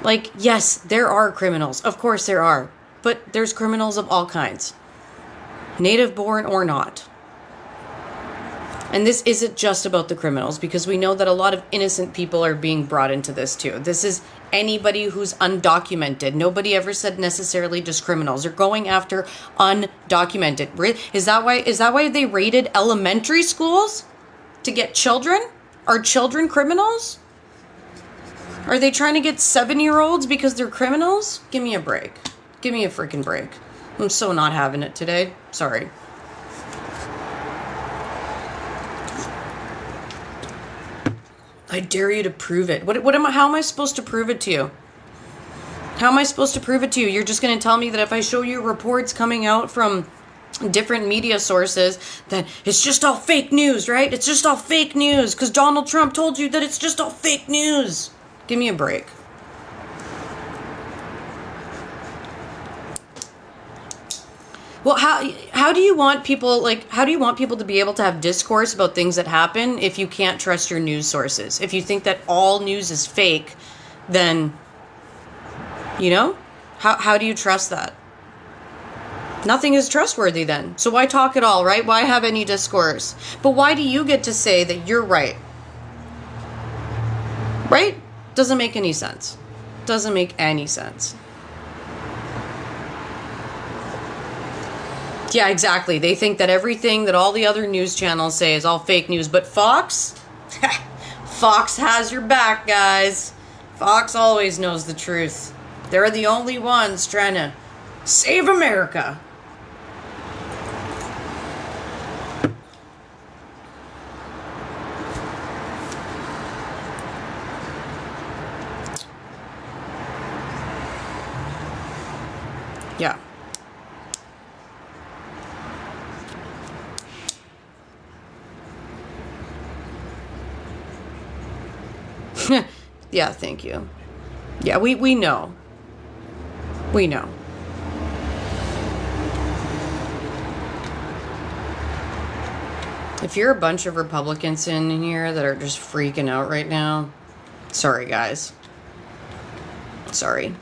Like, yes, there are criminals. Of course there are. But there's criminals of all kinds. Native born or not. And this isn't just about the criminals, because we know that a lot of innocent people are being brought into this too. This is anybody who's undocumented. Nobody ever said necessarily just criminals. They're going after undocumented. Is that why they raided elementary schools? To get children? Are children criminals? Are they trying to get 7-year-olds because they're criminals? Give me a break. Give me a freaking break. I'm so not having it today. Sorry. I dare you to prove it. How am I supposed to prove it to you? How am I supposed to prove it to you? You're just going to tell me that if I show you reports coming out from different media sources, that it's just all fake news, right? It's just all fake news because Donald Trump told you that it's just all fake news. Give me a break. Well, how do you want people, like, how do you want people to be able to have discourse about things that happen if you can't trust your news sources? If you think that all news is fake, then, you know, how do you trust that? Nothing is trustworthy then. So why talk at all, right? Why have any discourse? But why do you get to say that you're right? Right? Doesn't make any sense. Doesn't make any sense. Yeah, exactly. They think that everything that all the other news channels say is all fake news. But Fox? Fox has your back, guys. Fox always knows the truth. They're the only ones trying to save America. Yeah. Yeah, thank you. Yeah, we know. We know. If you're a bunch of Republicans in here that are just freaking out right now, sorry, guys. Sorry.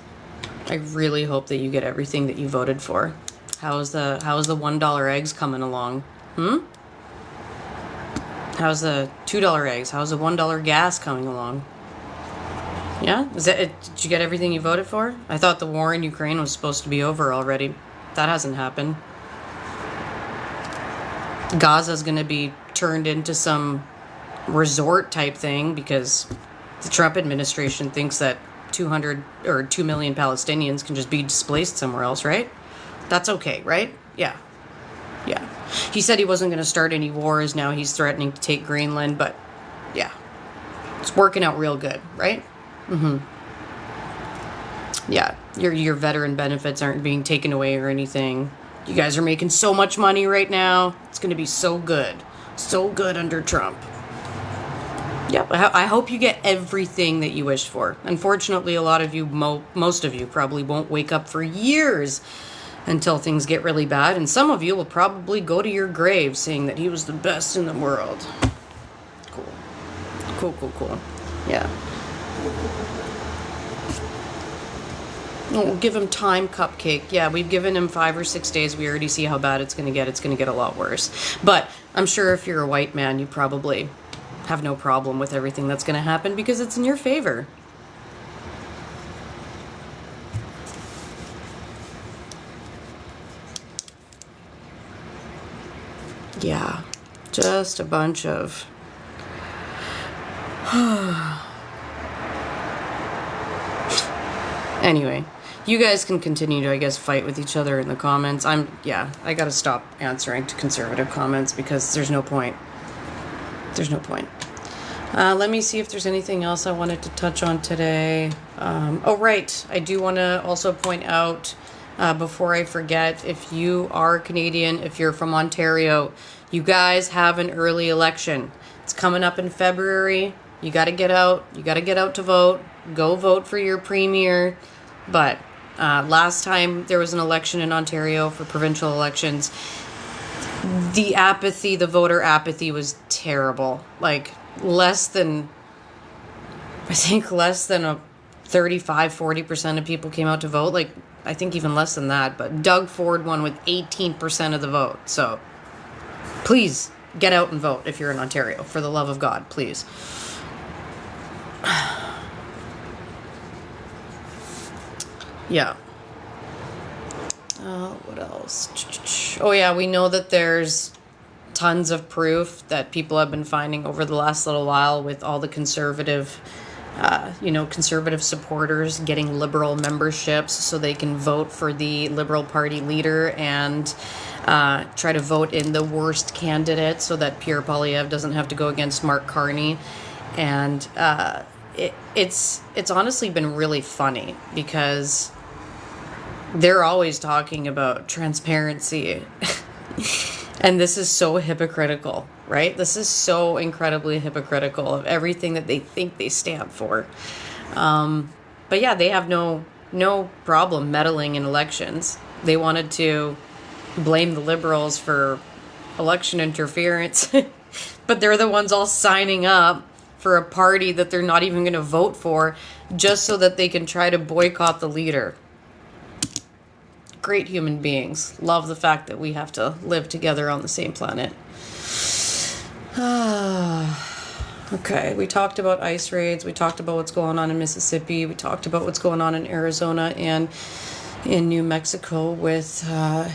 I really hope that you get everything that you voted for. How's the $1 eggs coming along? How's the $2 eggs? How's the $1 gas coming along? Yeah? Is that it? Did you get everything you voted for? I thought the war in Ukraine was supposed to be over already. That hasn't happened. Gaza's going to be turned into some resort type thing because the Trump administration thinks that 200 or 2 million Palestinians can just be displaced somewhere else, right? That's okay, right? Yeah. Yeah. He said he wasn't going to start any wars. Now he's threatening to take Greenland, but yeah. It's working out real good, right? Yeah. Your veteran benefits aren't being taken away or anything. You guys are making so much money right now. It's going to be so good. So good under Trump. Yep, I hope you get everything that you wished for. Unfortunately, a lot of you, most of you probably won't wake up for years until things get really bad. And some of you will probably go to your grave saying that he was the best in the world. Cool. Cool, cool, cool. Yeah. We'll give him time, cupcake. Yeah, we've given him 5 or 6 days. We already see how bad it's going to get. It's going to get a lot worse. But I'm sure if you're a white man, you probably have no problem with everything that's going to happen because it's in your favor. Yeah, just a bunch of... Anyway, you guys can continue to, I guess, fight with each other in the comments. I gotta stop answering to conservative comments because there's no point. There's no point. Let me see if there's anything else I wanted to touch on today. Oh, right. I do want to also point out, before I forget, if you are Canadian, if you're from Ontario, you guys have an early election. It's coming up in February. You got to get out. You got to get out to vote. Go vote for your premier. But last time there was an election in Ontario for provincial elections, the apathy, the voter apathy was terrible. Like less than a 35-40% of people came out to vote. Like I think even less than that. But Doug Ford won with 18% of the vote. So please get out and vote if you're in Ontario. For the love of God, please. Yeah. What else? Oh yeah, we know that there's tons of proof that people have been finding over the last little while with all the conservative supporters getting Liberal memberships so they can vote for the Liberal Party leader and try to vote in the worst candidate so that Pierre Poilievre doesn't have to go against Mark Carney. And it's honestly been really funny because they're always talking about transparency. And this is so hypocritical, right? This is so incredibly hypocritical of everything that they think they stand for. But yeah, they have no problem meddling in elections. They wanted to blame the Liberals for election interference, but they're the ones all signing up for a party that they're not even going to vote for just so that they can try to boycott the leader. Great human beings. Love the fact that we have to live together on the same planet. Okay, we talked about ICE raids. We talked about what's going on in Mississippi. We talked about what's going on in Arizona and in New Mexico with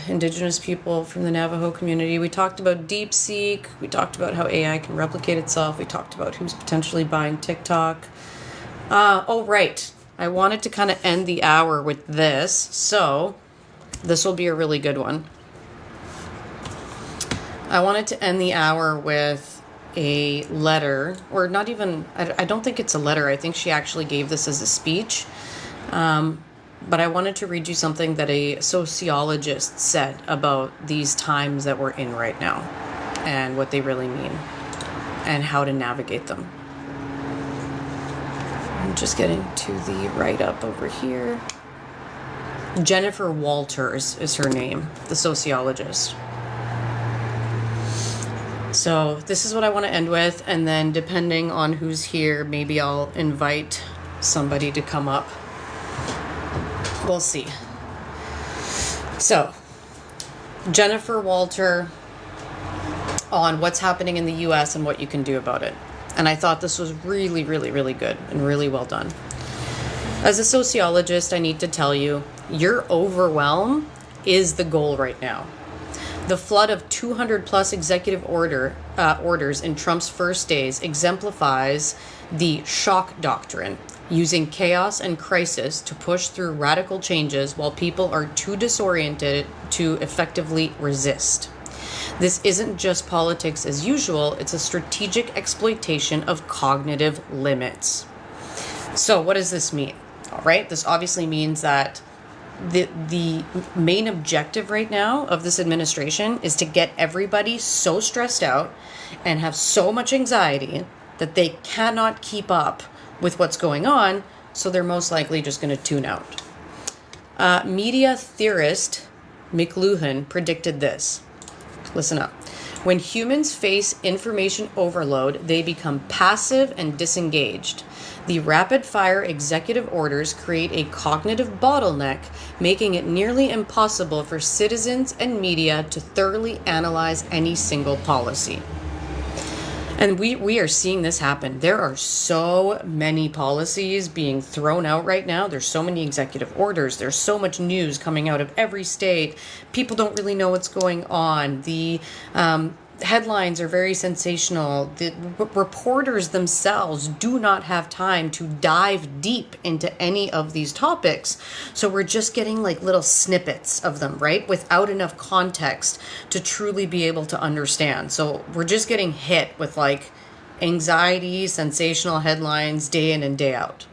indigenous people from the Navajo community. We talked about DeepSeek. We talked about how AI can replicate itself. We talked about who's potentially buying TikTok. Oh, right. I wanted to kind of end the hour with this. So this will be a really good one. I wanted to end the hour with a letter, or not even, I don't think it's a letter. I think she actually gave this as a speech. But I wanted to read you something that a sociologist said about these times that we're in right now and what they really mean and how to navigate them. I'm just getting to the write-up over here. Jennifer Walters is her name, the sociologist. So this is what I want to end with, and then depending on who's here, maybe I'll invite somebody to come up. We'll see. So, Jennifer Walter on what's happening in the US and what you can do about it. And I thought this was really, really, really good and really well done. As a sociologist, I need to tell you, your overwhelm is the goal right now. The flood of 200 plus executive orders in Trump's first days exemplifies the shock doctrine, using chaos and crisis to push through radical changes while people are too disoriented to effectively resist. This isn't just politics as usual, it's a strategic exploitation of cognitive limits. So what does this mean? All right, this obviously means that the main objective right now of this administration is to get everybody so stressed out and have so much anxiety that they cannot keep up with what's going on, so they're most likely just going to tune out. Media theorist McLuhan predicted this. Listen up. When humans face information overload, they become passive and disengaged. The rapid-fire executive orders create a cognitive bottleneck, making it nearly impossible for citizens and media to thoroughly analyze any single policy. And we are seeing this happen. There are so many policies being thrown out right now. There's so many executive orders. There's so much news coming out of every state. People don't really know what's going on. The headlines are very sensational. The reporters themselves do not have time to dive deep into any of these topics. So we're just getting like little snippets of them, right? Without enough context to truly be able to understand. So we're just getting hit with like anxiety, sensational headlines day in and day out.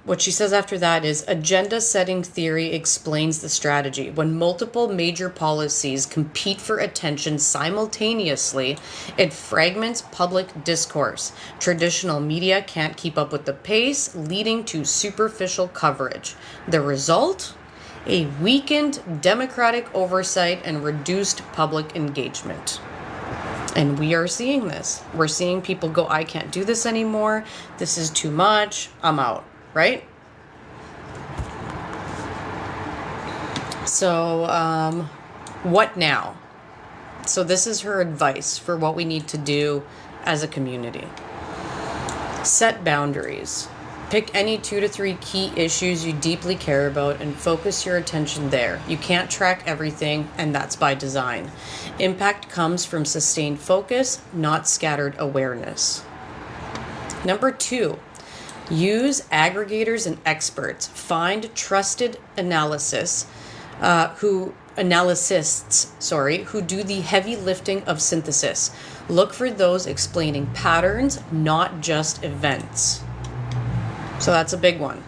What she says after that is, agenda setting theory explains the strategy. When multiple major policies compete for attention simultaneously, it fragments public discourse. Traditional media can't keep up with the pace, leading to superficial coverage. The result? A weakened democratic oversight and reduced public engagement. And we are seeing this. We're seeing people go, I can't do this anymore. This is too much. I'm out, right? So, what now? So this is her advice for what we need to do as a community. Set boundaries. Pick any 2 to 3 key issues you deeply care about and focus your attention there. You can't track everything, and that's by design. Impact comes from sustained focus, not scattered awareness. Number 2, use aggregators and experts. Find trusted analysis who do the heavy lifting of synthesis. Look for those explaining patterns, not just events. So that's a big one.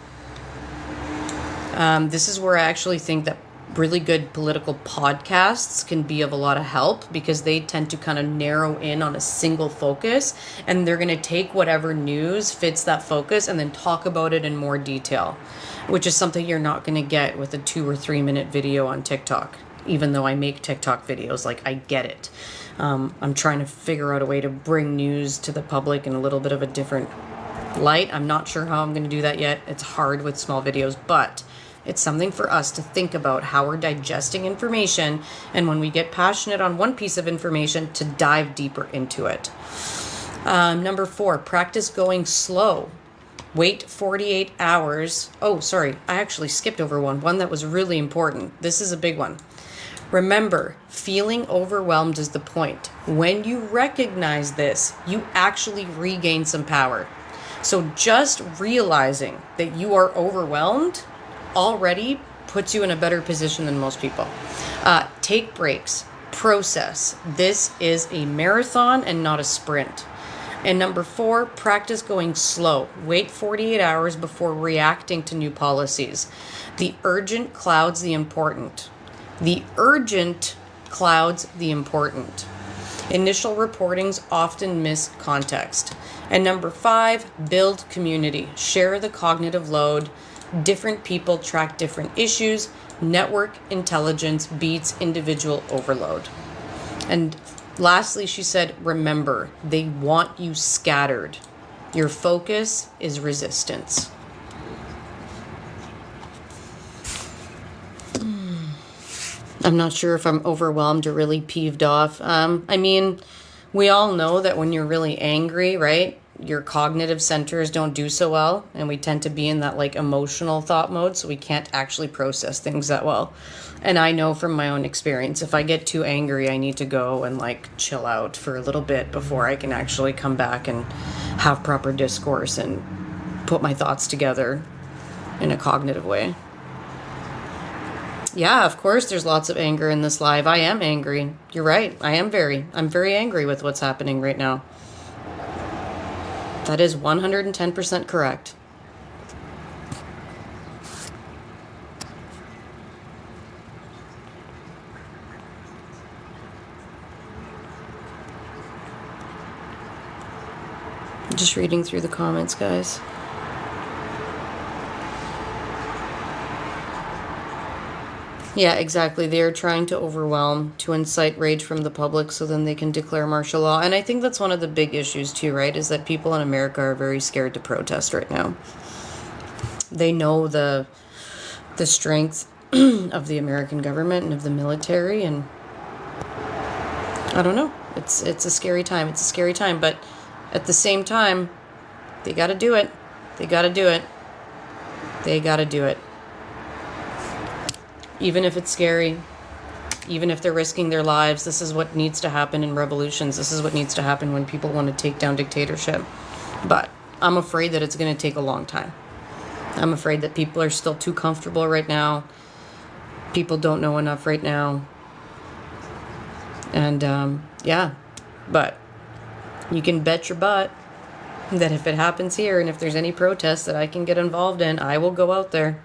This is where I actually think that really good political podcasts can be of a lot of help, because they tend to kind of narrow in on a single focus, and they're going to take whatever news fits that focus and then talk about it in more detail, which is something you're not going to get with a 2 or 3 minute video on TikTok. Even though I make TikTok videos, like, I get it. I'm trying to figure out a way to bring news to the public in a little bit of a different light. I'm not sure how I'm going to do that yet. It's hard with small videos, but it's something for us to think about, how we're digesting information, and when we get passionate on one piece of information, to dive deeper into it. Number 4, practice going slow. Wait 48 hours. Oh, sorry, I actually skipped over one that was really important. This is a big one. Remember, feeling overwhelmed is the point. When you recognize this, you actually regain some power. So just realizing that you are overwhelmed already puts you in a better position than most people. Take breaks, process. This is a marathon and not a sprint. And number 4, practice going slow. Wait 48 hours before reacting to new policies. The urgent clouds the important. The urgent clouds the important. Initial reportings often miss context. And number 5, build community. Share the cognitive load. Different people track different issues. Network intelligence beats individual overload. And lastly, she said, remember, they want you scattered. Your focus is resistance. I'm not sure if I'm overwhelmed or really peeved off. I mean, we all know that when you're really angry, right, your cognitive centers don't do so well, and we tend to be in that like emotional thought mode, so we can't actually process things that well. And I know from my own experience, if I get too angry, I need to go and like chill out for a little bit before I can actually come back and have proper discourse and put my thoughts together in a cognitive way. Yeah, of course there's lots of anger in this live. I am angry. You're right. I'm very angry with what's happening right now. That is 110% correct. Just reading through the comments, guys. Yeah, exactly. They are trying to overwhelm, to incite rage from the public so then they can declare martial law. And I think that's one of the big issues too, right? Is that people in America are very scared to protest right now. They know the strength of the American government and of the military, and I don't know. It's a scary time. It's a scary time, but at the same time, they got to do it. They got to do it. They got to do it. Even if it's scary, even if they're risking their lives, this is what needs to happen in revolutions. This is what needs to happen when people want to take down dictatorship. But I'm afraid that it's going to take a long time. I'm afraid that people are still too comfortable right now. People don't know enough right now. And yeah, but you can bet your butt that if it happens here and if there's any protests that I can get involved in, I will go out there.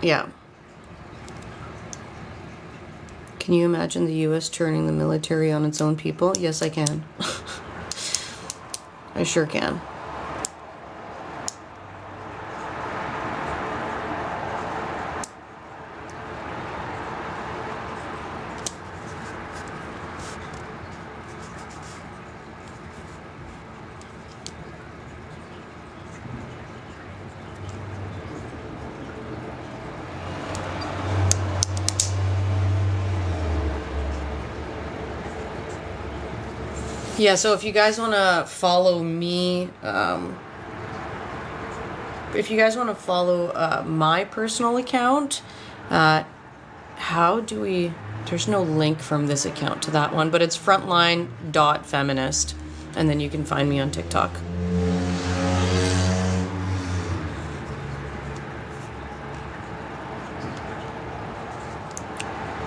Yeah. Can you imagine the U.S. turning the military on its own people? Yes, I can. I sure can. Yeah, so if you guys want to follow me, if you guys want to follow my personal account, how do we... There's no link from this account to that one, but it's frontline.feminist, and then you can find me on TikTok.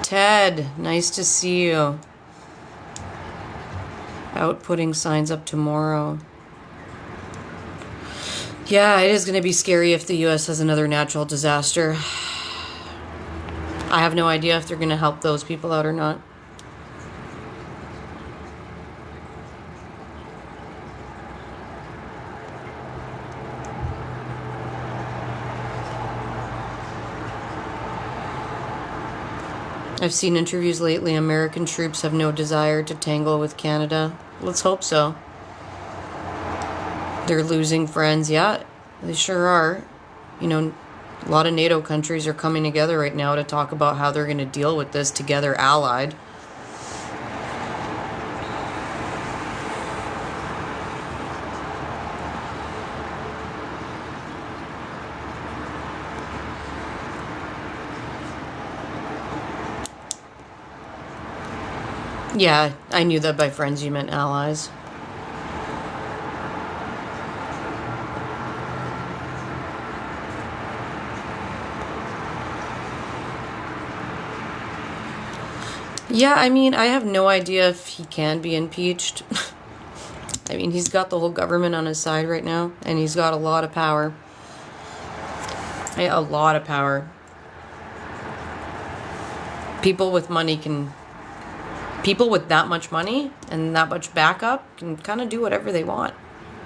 Ted, nice to see you. Out putting signs up tomorrow. Yeah, it is going to be scary if the U.S. has another natural disaster. I have no idea if they're going to help those people out or not. I've seen interviews lately. American troops have no desire to tangle with Canada. Let's hope so. They're losing friends. Yeah, they sure are. You know, a lot of NATO countries are coming together right now to talk about how they're going to deal with this together, allied. Yeah, I knew that by friends you meant allies. Yeah, I mean, I have no idea if he can be impeached. I mean, he's got the whole government on his side right now, and he's got a lot of power. A lot of power. People with money can... People with that much money and that much backup can kind of do whatever they want.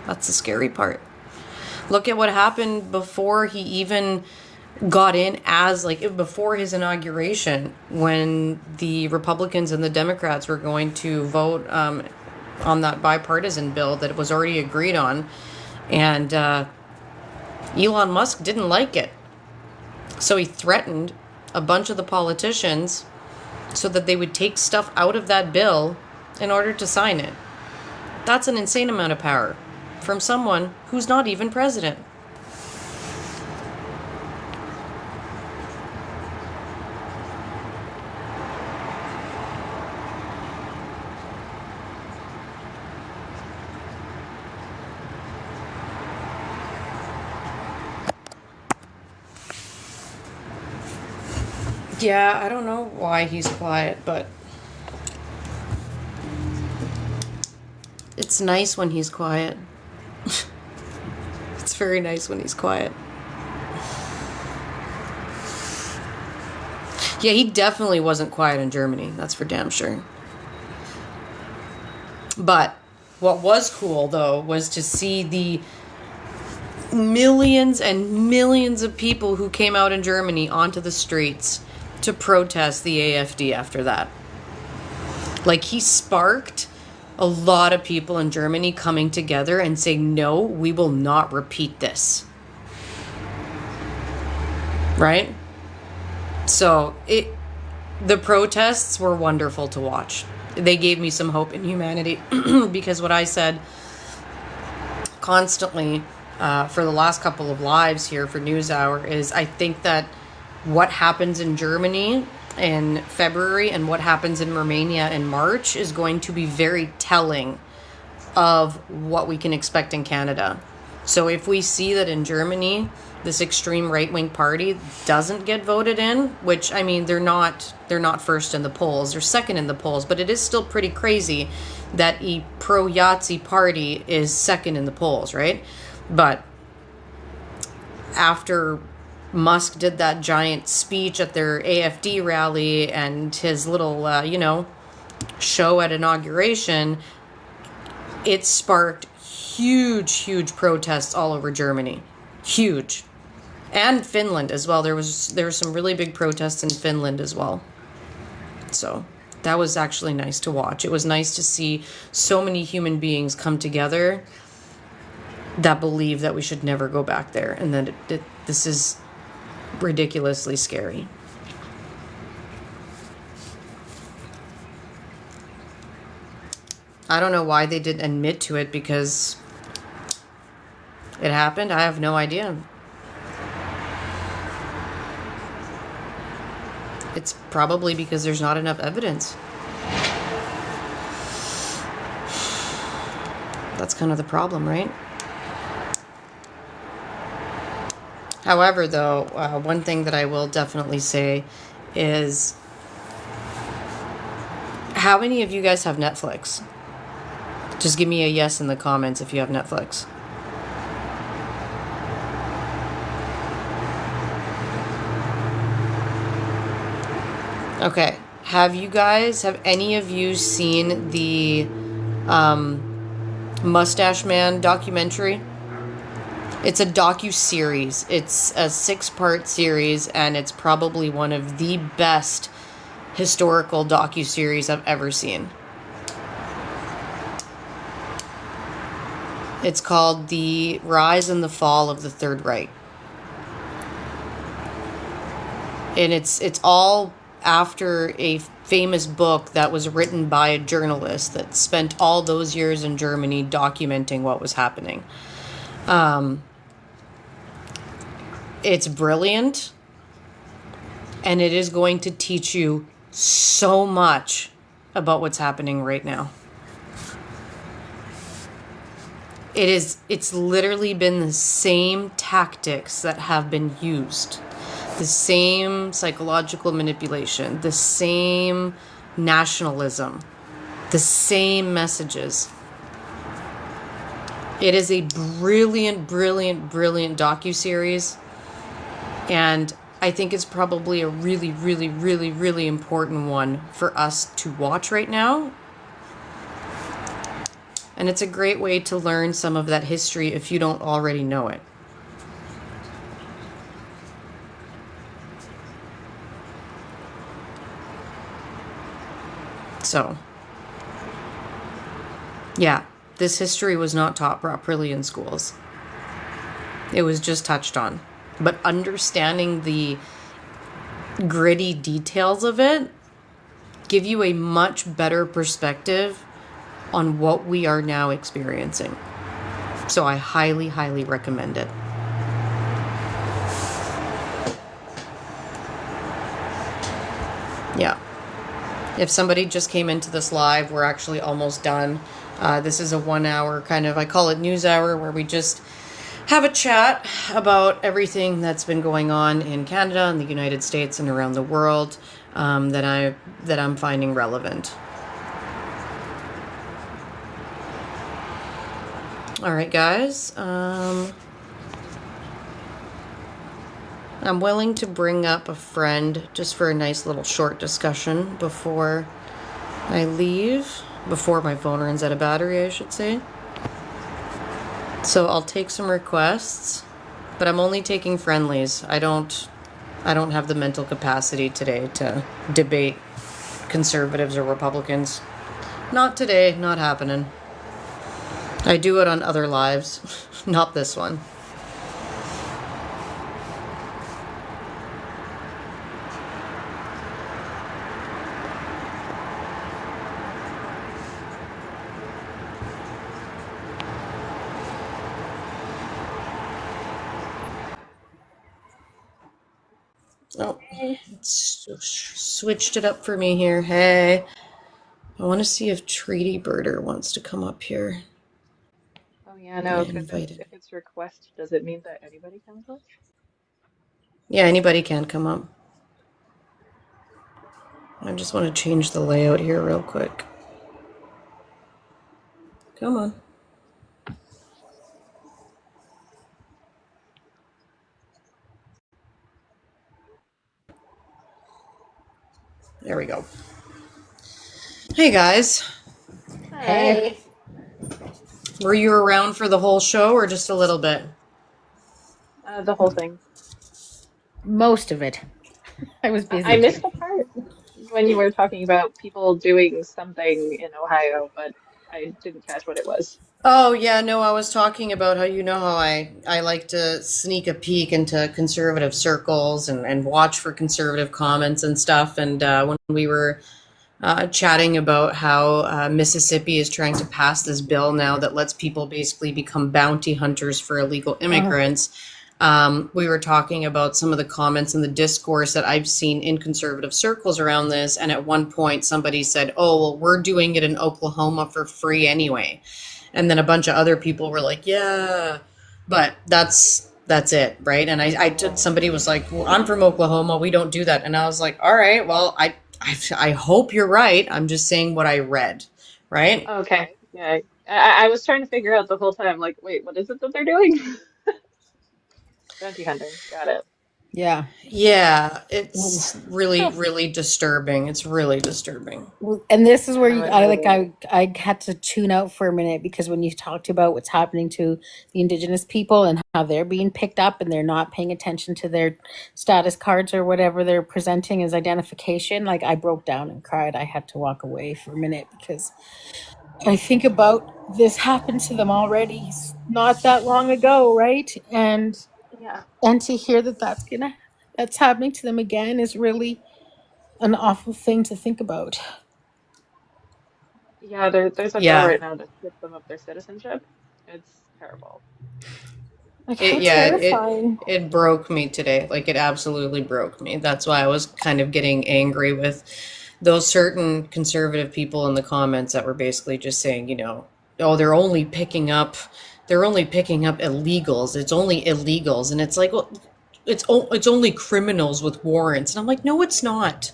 That's the scary part. Look at what happened before he even got in, as like before his inauguration, when the Republicans and the Democrats were going to vote on that bipartisan bill that was already agreed on, and Elon Musk didn't like it, so he threatened a bunch of the politicians so that they would take stuff out of that bill in order to sign it. That's an insane amount of power from someone who's not even president. Yeah, I don't know why he's quiet, but it's nice when he's quiet. It's very nice when he's quiet. Yeah, he definitely wasn't quiet in Germany. That's for damn sure. But what was cool, though, was to see the millions and millions of people who came out in Germany onto the streets to protest the AfD after that. Like, he sparked a lot of people in Germany coming together and saying, no, we will not repeat this. Right? So the protests were wonderful to watch. They gave me some hope in humanity because what I said constantly for the last couple of lives here for NewsHour is I think that what happens in Germany in February and what happens in Romania in March is going to be very telling of what we can expect in Canada. So if we see that in Germany, this extreme right-wing party doesn't get voted in, which, I mean, they're not first in the polls, they're second in the polls, but it is still pretty crazy that a pro-Yahtzee party is second in the polls, right? But after Musk did that giant speech at their AfD rally and his little, show at inauguration, it sparked huge protests all over Germany. Huge. And Finland as well. There was some really big protests in Finland as well. So that was actually nice to watch. It was nice to see so many human beings come together that believe that we should never go back there, and that this is ridiculously scary. I don't know why they didn't admit to it, because it happened. I have no idea. It's probably because there's not enough evidence. That's kind of the problem, right? However, though, one thing that I will definitely say is, how many of you guys have Netflix? Just give me a yes in the comments if you have Netflix. Okay. Have any of you seen the Mustache Man documentary? It's a docu-series. It's a 6-part series, and it's probably one of the best historical docu-series I've ever seen. It's called The Rise and the Fall of the Third Reich. And it's all after a famous book that was written by a journalist that spent all those years in Germany documenting what was happening. It's brilliant, and it is going to teach you so much about what's happening right now. It's literally been the same tactics that have been used. The same psychological manipulation, the same nationalism, the same messages. It is a brilliant, brilliant, brilliant docuseries, and I think it's probably a really, really, really, really important one for us to watch right now. And it's a great way to learn some of that history if you don't already know it. So, yeah, this history was not taught properly in schools. It was just touched on. But understanding the gritty details of it give you a much better perspective on what we are now experiencing. So I highly, highly recommend it. Yeah. If somebody just came into this live, we're actually almost done. This is a 1 hour kind of, I call it news hour, where we just have a chat about everything that's been going on in Canada and the United States and around the world that I'm finding relevant. All right, guys. I'm willing to bring up a friend just for a nice little short discussion before I leave. Before my phone runs out of battery, I should say. So I'll take some requests, but I'm only taking friendlies. I don't have the mental capacity today to debate conservatives or Republicans. Not today, not happening. I do it on other lives, not this one. Oh, it's switched it up for me here. Hey, I want to see if Treaty Birder wants to come up here. Oh yeah, no, because if it's request, does it mean that anybody can vote? Yeah, anybody can come up. I just want to change the layout here real quick. Come on. There we go. Hey guys. Hey. Were you around for the whole show or just a little bit? The whole thing. Most of it. I was busy. I missed the part when you were talking about people doing something in Ohio, but I didn't catch what it was. Oh, yeah, no, I was talking about how how I like to sneak a peek into conservative circles and watch for conservative comments and stuff. And when we were chatting about how Mississippi is trying to pass this bill now that lets people basically become bounty hunters for illegal immigrants, We were talking about some of the comments and the discourse that I've seen in conservative circles around this. And at one point, somebody said, "Oh, well, we're doing it in Oklahoma for free anyway." And then a bunch of other people were like, "Yeah, but that's it, right?" And somebody was like, "Well, I'm from Oklahoma. We don't do that." And I was like, "All right, well, I hope you're right. I'm just saying what I read, right?" Okay. Yeah. I was trying to figure out the whole time, like, wait, what is it that they're doing? Bounty hunting. Got it. Yeah. Yeah, Um, it's really, really disturbing. It's really disturbing. And this is where No, it I really like is. I had to tune out for a minute because when you talked about what's happening to the indigenous people and how they're being picked up and they're not paying attention to their status cards or whatever they're presenting as identification, like I broke down and cried. I had to walk away for a minute because I think about this happened to them already not that long ago, right? Yeah. And to hear that that's happening to them again is really an awful thing to think about. Yeah, there's a bill Yeah, right now to strip them of their citizenship. It's terrible. Like it how yeah terrifying. it broke me today. Like it absolutely broke me. That's why I was kind of getting angry with those certain conservative people in the comments that were basically just saying, "Oh, they're only picking up illegals. It's only illegals." And it's like, well, it's only criminals with warrants. And I'm like, "No, it's not.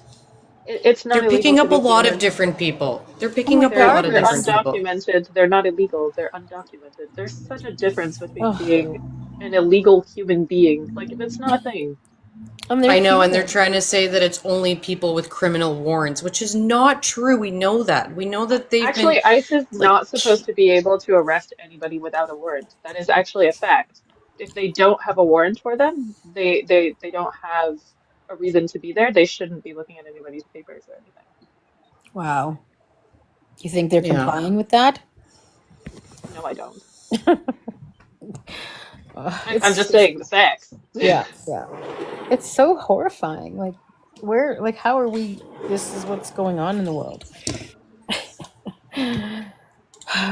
It's They're not illegal picking to up a be lot of human. different people. They're Oh picking my up a lot god, of They're different people." undocumented. They're not illegal. They're undocumented. There's such a difference between oh, being an illegal human being. Like, it's not a thing. and they're I know, and they're human. trying to say that it's only people with criminal warrants, which is not true. We know that. We know that they've been Actually, ICE is like, not supposed to be able to arrest anybody without a warrant. That is actually a fact. If they don't have a warrant for them, they don't have a reason to be there. They shouldn't be looking at anybody's papers or anything. Wow. You think they're yeah, complying with that? No, I don't. I'm It's just saying the facts. yeah, yeah. It's so horrifying. Like where like how are we this is what's going on in the world.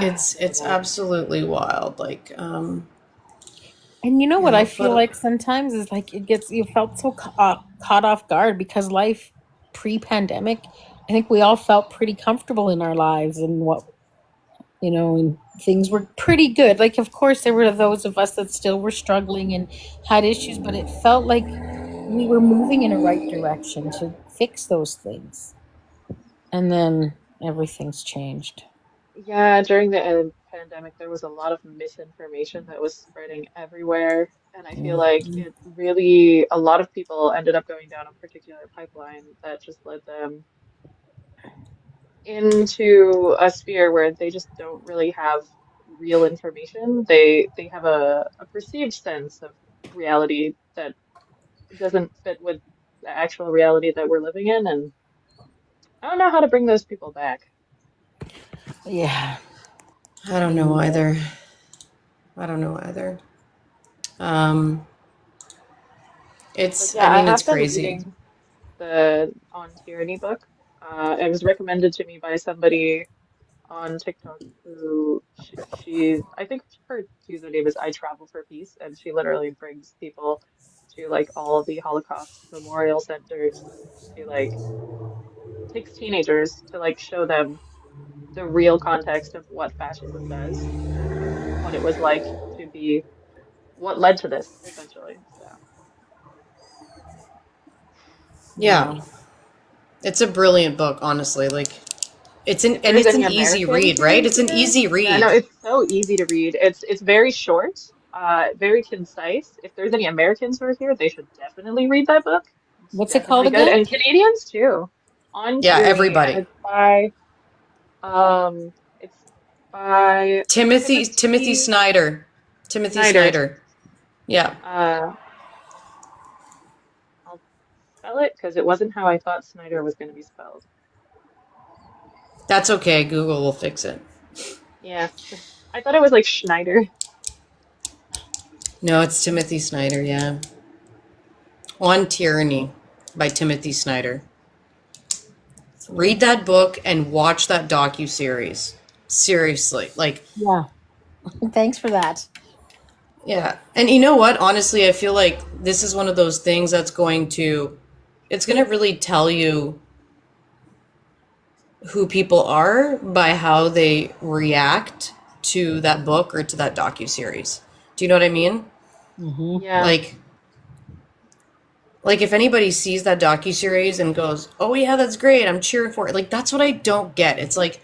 it's absolutely wild. Like, And you know what I feel but like sometimes is like it gets you felt so caught off guard because life pre-pandemic, I think we all felt pretty comfortable in our lives and what and things were pretty good. Like of course there were those of us that still were struggling and had issues, but it felt like we were moving in a right direction to fix those things. And then everything's changed. Yeah, during the pandemic, there was a lot of misinformation that was spreading everywhere. And I feel like Mhm. it really, a lot of people ended up going down a particular pipeline that just led them into a sphere where they just don't really have real information. They have a perceived sense of reality that doesn't fit with the actual reality that we're living in. And I don't know how to bring those people back. Yeah. I don't Me know neither. either. I don't know either. Um, But it's yeah, I I mean, it's have been crazy. reading the On Tyranny book. It was recommended to me by somebody on TikTok who I think her username is I Travel for Peace, and she literally brings people to like all of the Holocaust memorial centers to like takes teenagers to like show them the real context of what fascism does and what it was like to be what led to this essentially. So Yeah, Wow. it's a brilliant book, honestly. Like, if and there's it's any an easy Americans read, who are right? It's an here, easy yeah, no, read. it's so easy to read. It's very short, very concise. If there's any Americans who are here, they should definitely read that book. It's What's it called definitely good. again? And Canadians too. On Yeah, Tyranny, and everybody. it's by Timothy Timothy Snyder. Timothy Snyder. Snyder. Yeah, Uh, I'll spell it because it wasn't how I thought Snyder was going to be spelled. that's okay. Google will fix it. Yeah, I thought it was like Schneider. No, it's Timothy Snyder. Yeah, On Tyranny by Timothy Snyder. Read that book and watch that docu series. Seriously, like Yeah. Thanks for that. Yeah. And you know what? Honestly, I feel like this is one of those things that's it's going to really tell you who people are by how they react to that book or to that docuseries. Do you know what I mean? Mm-hmm. Yeah, Like, if anybody sees that docuseries and goes, "Oh yeah, that's great. I'm cheering for it." Like, that's what I don't get. It's like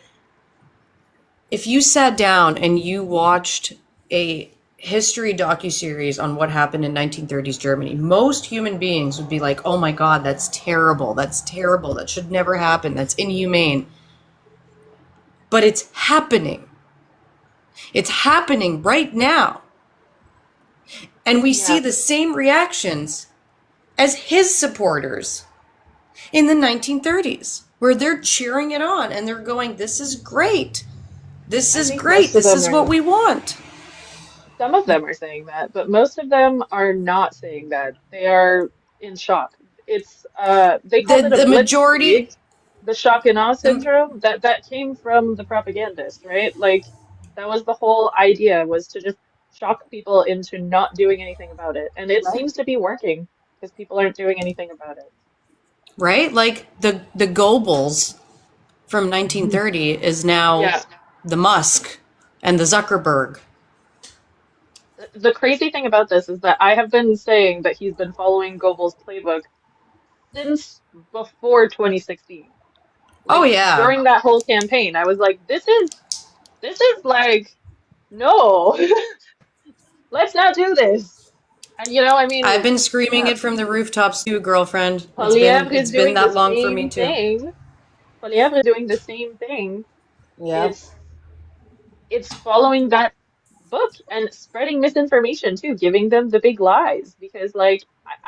if you sat down and you watched a history docuseries on what happened in 1930s Germany, most human beings would be like, "Oh my god, that's terrible. That's terrible. That should never happen. That's inhumane." But it's happening. It's happening right now. And we see yeah. the same reactions as his supporters in the 1930s, where they're cheering it on and they're going, "This is great. This I is think great. most of This them is what are, we want." some of them are saying that, but most of them are not saying that. They are in shock. It's they called it a The majority, blitzkrieg, the shock and awe the, syndrome. That came from the propagandist, right? Like that was the whole idea, was to just shock people into not doing anything about it. And it Right. seems to be working because people aren't doing anything about it. right? Like the Goebbels from Mm-hmm. 1930 is now Yeah. the Musk and the Zuckerberg. The crazy thing about this is that I have been saying that he's been following Goebbels' playbook since before 2016. Oh Like yeah. during that whole campaign, I was like, this is like, no, let's not do this. And I I've mean, been screaming yeah, it from the rooftops too, girlfriend. Polyev is It's been doing the that long for me same too. thing. Polyev is doing the same thing. Yep. It's it's following that book and spreading misinformation too, giving them the big lies. Because like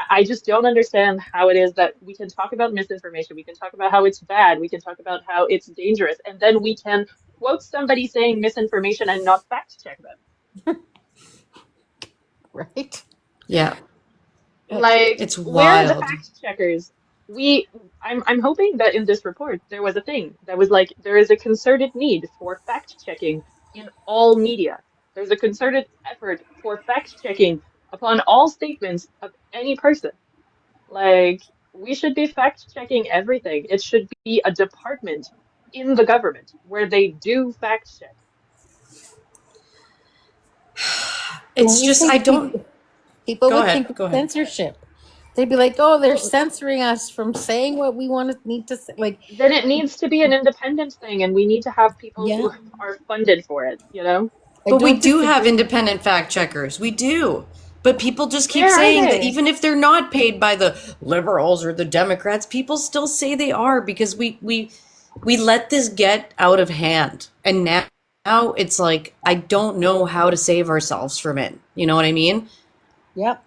I just don't understand how it is that we can talk about misinformation, we can talk about how it's bad, we can talk about how it's dangerous, and then we can quote somebody saying misinformation and not fact check them. Right. Yeah. Like, It's where are the wild. fact checkers? We, I'm hoping that in this report there was a thing that was like there is a concerted need for fact checking in all media. There's a concerted effort for fact checking upon all statements of any person. Like, we should be fact checking everything. It should be a department in the government where they do fact check. It's You just I think don't. people Go would ahead. think it's Go ahead. censorship. They'd be like, "Oh, they're Well, censoring us from saying what we want to need to say." Like, then it needs to be an independent thing, and we need to have people yeah, who are funded for it, you know? I But we don't do have disagree. independent fact checkers. We do. But people just keep Where are saying that they? even if they're not paid by the liberals or the Democrats, people still say they are because we let this get out of hand. And now it's like I don't know how to save ourselves from it. You know what I mean? Yep.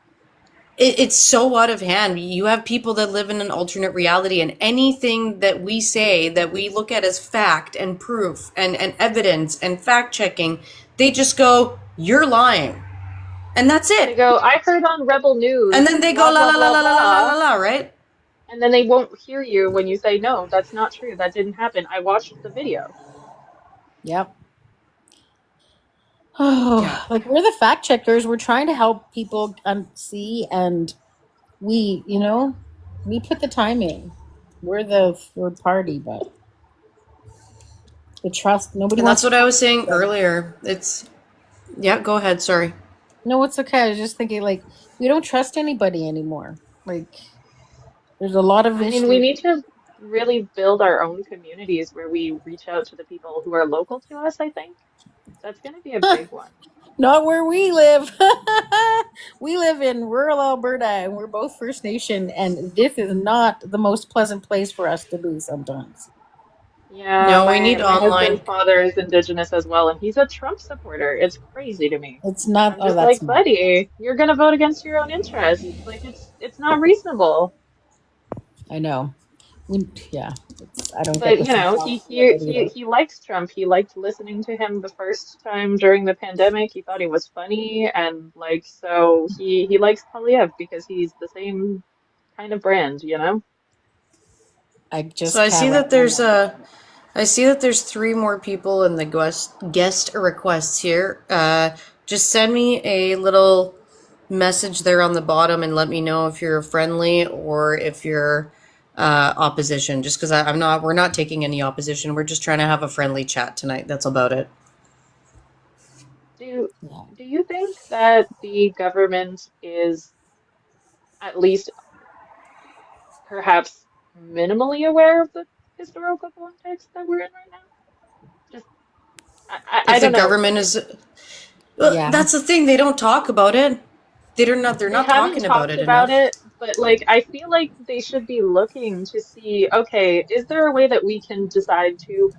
It's so out of hand. You have people that live in an alternate reality, and anything that we say that we look at as fact and proof and evidence and fact checking, they just go, "You're lying." And that's They it. go, I heard on Rebel And News, then they go blah, la blah, la la blah, la la la la blah. la la, right? And then they won't hear you when you say, no, that's not true. That didn't happen. I watched the video. Yep. Yeah. Oh, like we're the fact checkers. We're trying to help people see, and we put the time in. We're the third party, but the trust. Nobody And that's wants to what I trust was saying anybody. earlier. It's yeah, go ahead, sorry. No, it's okay. I was just thinking, like, we don't trust anybody anymore. Like, there's a lot of I mean, we issues. need to really build our own communities where we reach out to the people who are local to us, I think. That's going to be a big one. Not where we live. We live in rural Alberta, and we're both First Nation, and this is not the most pleasant place for us to be sometimes. Yeah, No, we my need my online. husband's father is Indigenous as well, and he's a Trump supporter. It's crazy to me. It's not. I'm Oh, just that's like, not. buddy, you're gonna vote against your own interests. Like it's not reasonable. I know. Yeah. I don't get But the you know, sensibility of it either. he likes Trump. He liked listening to him the first time during the pandemic. He thought he was funny, and like so he likes Polyev because he's the same kind of brand, you know? I So just can't wrap my mind around it. I see that there's three more people in the guest requests here. just send me a little message there on the bottom and let me know if you're friendly or if you're opposition. Just because we're not taking any opposition. We're just trying to have a friendly chat tonight. That's about it. Do Yeah. do you think that the government is at least perhaps minimally aware of the historical context that we're in right now? Just I If the don't know. government is, well, Yeah. that's the thing. They don't talk about it. They're They not haven't talking about talked it about enough. it, but like I feel like they should be looking to see, okay, is there a way that we can decide to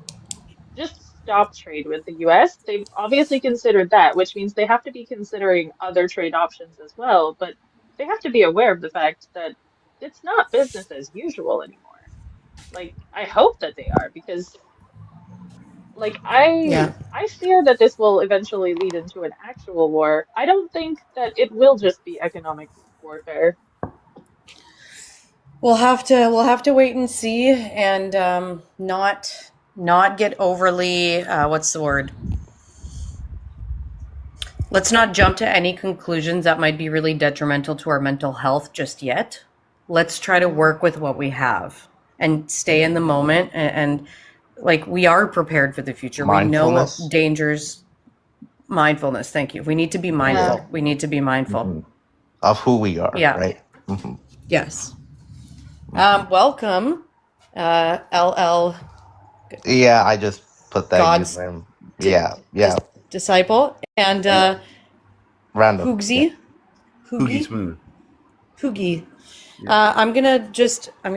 just stop trade with the US? They've obviously considered that, which means they have to be considering other trade options as well, but they have to be aware of the fact that it's not business as usual anymore. Like, I hope that they are because like Yeah. I fear that this will eventually lead into an actual war. I don't think that it will just be economic warfare. We'll have to wait and see, and not get overly what's the word? Let's not jump to any conclusions that might be really detrimental to our mental health just yet. Let's try to Mm. work with what we have and stay in the moment, and like we are prepared for the future. We know what Mindfulness. dangers. Mindfulness. Thank you. We need to be Yeah. mindful. We need to be mindful. Mhm. Of who we are, Yeah. right? Hmm. Yes. Hmm. Welcome, LL Yeah, I just put that God's username. di- Yeah, yeah, disciple, and random. Yeah, Hoogsy, Hoogie Hoogie, Smooth. Hoogie. Yeah.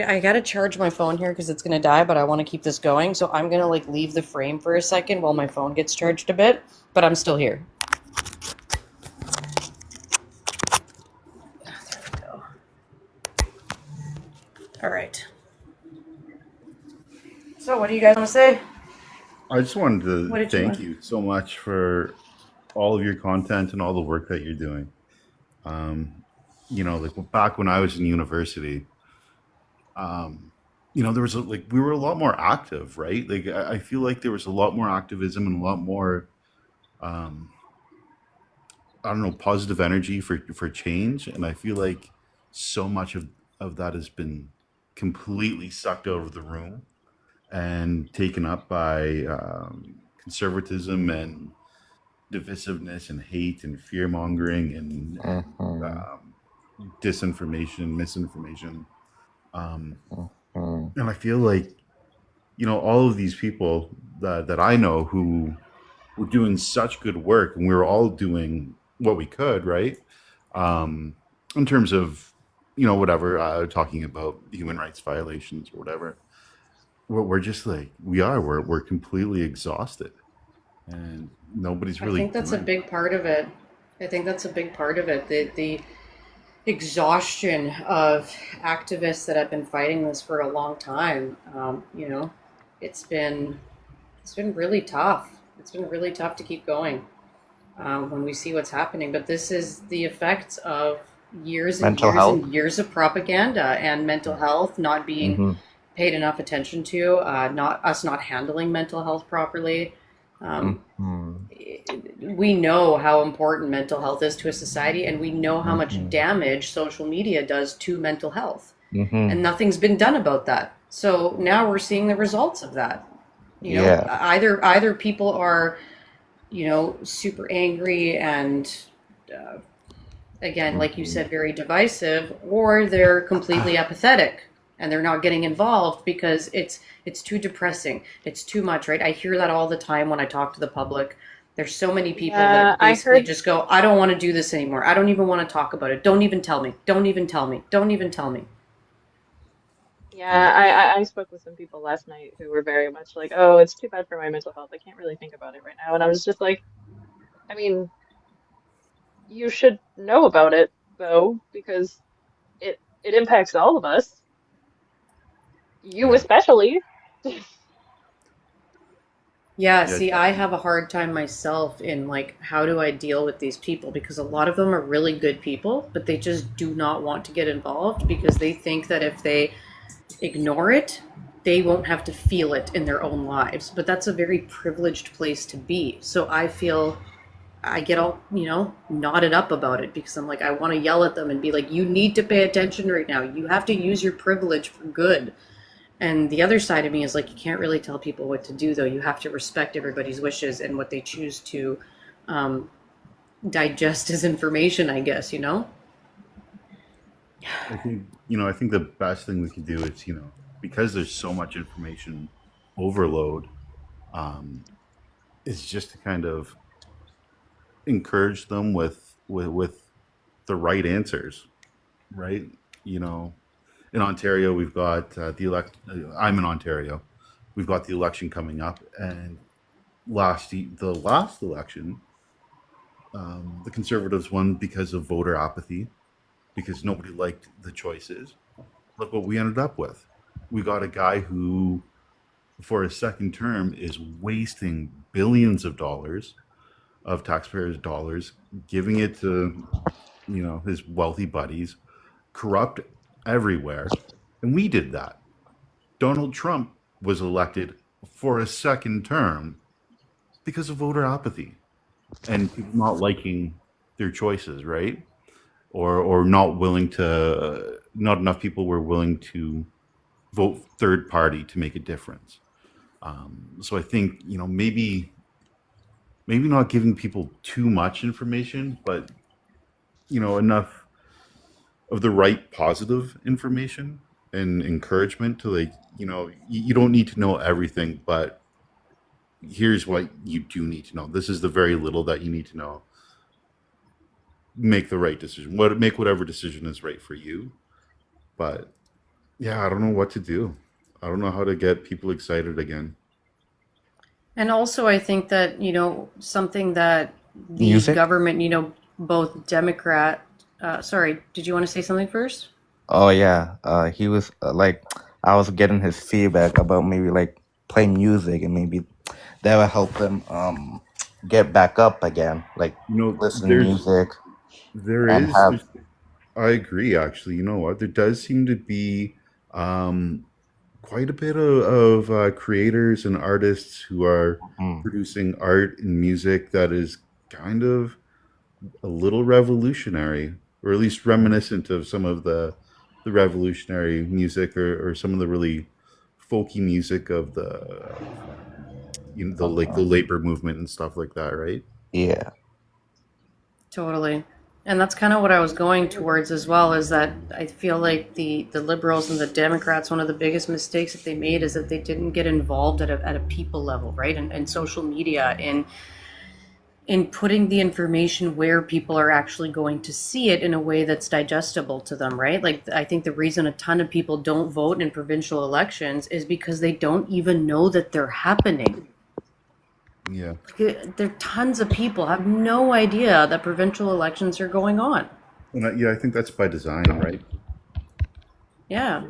I gotta charge my phone here because it's gonna die, but I want to keep this going. So I'm gonna like leave the frame for a second while my phone gets charged a bit, but I'm still here. There we go. All right. So what do you guys want to say? I just wanted What to did you thank want? you so much for all of your content and all the work that you're doing. Um, like back when I was in university, um, there was like we were a lot more active, right? Like I feel like there was a lot more activism and a lot more, um, I don't know, positive energy for change. And I feel like so much of that has been completely sucked out of the room and taken up by conservatism and divisiveness and hate and fear mongering and hmm disinformation, misinformation. Um, hmm and I feel like all of these people that I know who were doing such good work, and we were all doing what we could, right? Um, in terms of whatever talking about human rights violations or whatever. We're just like we're completely exhausted and nobody's I really think that's a doing big part of it. I think that's a big part of it. The exhaustion of activists that have been fighting this for a long time. It's been it's been really tough. It's been really tough to keep going when we see what's happening. But this is the effects of years and mental years health. and years of propaganda and mental health not being Hmm paid enough attention to, not handling mental health properly. Um, hmm we know how important mental health is to a society, and we know how much hmm damage social media does to mental health, hmm and nothing's been done about that. So now we're seeing the results of that. Yeah. Either people are super angry and uh, again, like you hmm said, very divisive, or they're completely apathetic and they're not getting involved because it's too depressing. It's too much, right? I hear that all the time when I talk to the public. There's so many people Yeah, that I basically heard. just go, I don't want to do this anymore. I don't even want to talk about it. Don't even tell me. Don't even tell me. Don't even tell me. Yeah, I spoke with some people last night who were very much like, "Oh, it's too bad for my mental health. I can't really think about it right now." And I was just like, I mean, you should know about it though, because it impacts all of us, you Yeah. especially. Yeah, yeah, see, I have a hard time myself in like how do I deal with these people because a lot of them are really good people, but they just do not want to get involved because they think that if they ignore it, they won't have to feel it in their own lives. But that's a very privileged place to be. So I feel I get all, knotted up about it because I'm like, I want to yell at them and be like, you need to pay attention right now. You have to use your privilege for good. And the other side of me is like, you can't really tell people what to do, though. You have to respect everybody's wishes and what they choose to um, digest as information, I guess, I think the best thing we can do is, because there's so much information overload, um, is just to kind of encourage them with the right answers, right? You know, in Ontario, we've got the elect. I'm in Ontario. We've got the election coming up, and the last election, the Conservatives won because of voter apathy, because nobody liked the choices. Look what we ended up with. We got a guy who, for a second term, is wasting billions of dollars of taxpayers' dollars, giving it to his wealthy buddies, corrupt everywhere, and we did that. Donald Trump was elected for a second term because of voter apathy and people not liking their choices, right? Or not willing to. Not enough people were willing to vote third party to make a difference. So I think maybe not giving people too much information, but enough of the right positive information and encouragement to, like, you don't need to know everything, but here's what you do need to know. This is the very little that you need to know. Make the right decision. Make whatever decision is right for you. But yeah, I don't know what to do. I don't know how to get people excited again. And also, I think that, something that the Music? government, both Democrat, sorry, did you want to say something first? Oh yeah. He was like, I was getting his feedback about maybe like play music and maybe that would help them get back up again. Like listen music There and is have. there's, I agree, actually. You know what? There does seem to be um, quite a bit of creators and artists who are Mm, producing art and music that is kind of a little revolutionary, or at least reminiscent of some of the revolutionary music, or some of the really folky music of the uh, labor movement and stuff like that, right? yeah. Totally. And that's kind of what I was going towards as well, is that I feel like the liberals and the Democrats, one of the biggest mistakes that they made is that they didn't get involved at a people level, right? And social media, in putting the information where people are actually going to see it in a way that's digestible to them, right? Like, I think the reason a ton of people don't vote in provincial elections is because they don't even know that they're happening. Yeah. Like, there tons of people have no idea that provincial elections are going on. And I think that's by design, right? Yeah.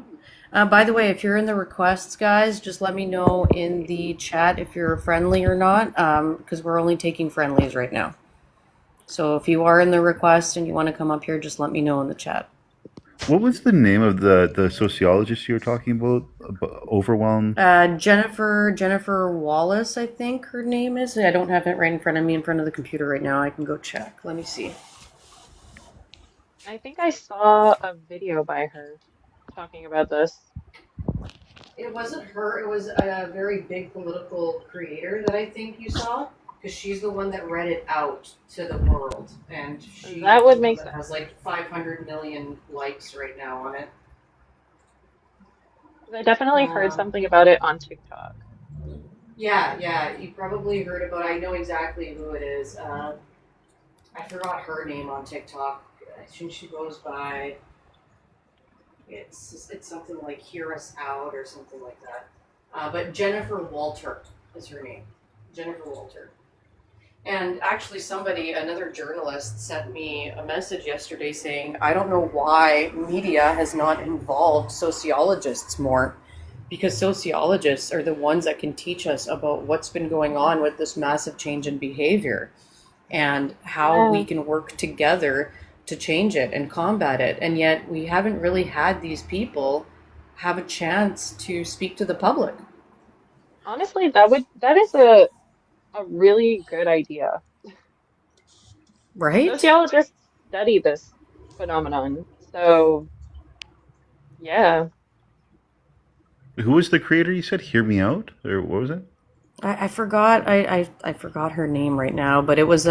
By the way, if you're in the requests, guys, just let me know in the chat if you're friendly or not, because we're only taking friendlies right now. So if you are in the request and you want to come up here, just let me know in the chat. What was the name of the sociologist you were talking about overwhelm? Jennifer Wallace, I think her name is. I don't have it right in front of me, in front of the computer right now. I can go check. Let me see. I think I saw a video by her talking about this. It wasn't her. It was a very big political creator that I think you saw, because she's the one that read it out to the world, and she's That the would one make that sense. has like 500 million likes right now on it. 'Cause I definitely heard Um, something about it on TikTok. yeah, you probably heard about. I know exactly who it is. I forgot her name on TikTok. I think she goes by. It's something like "Hear Us Out" or something like that. But Jennifer Walter is her name. Jennifer Walter. And actually, another journalist, sent me a message yesterday saying, I don't know why media has not involved sociologists more, because sociologists are the ones that can teach us about what's been going on with this massive change in behavior and how we Yeah. can work together to change it and combat it. And yet, we haven't really had these people have a chance to speak to the public. Honestly, that is a really good idea. Right? Sociologists study this phenomenon. So, yeah. Who was the creator? You said "Hear Me Out" or what was it? I forgot I forgot her name right now, but it's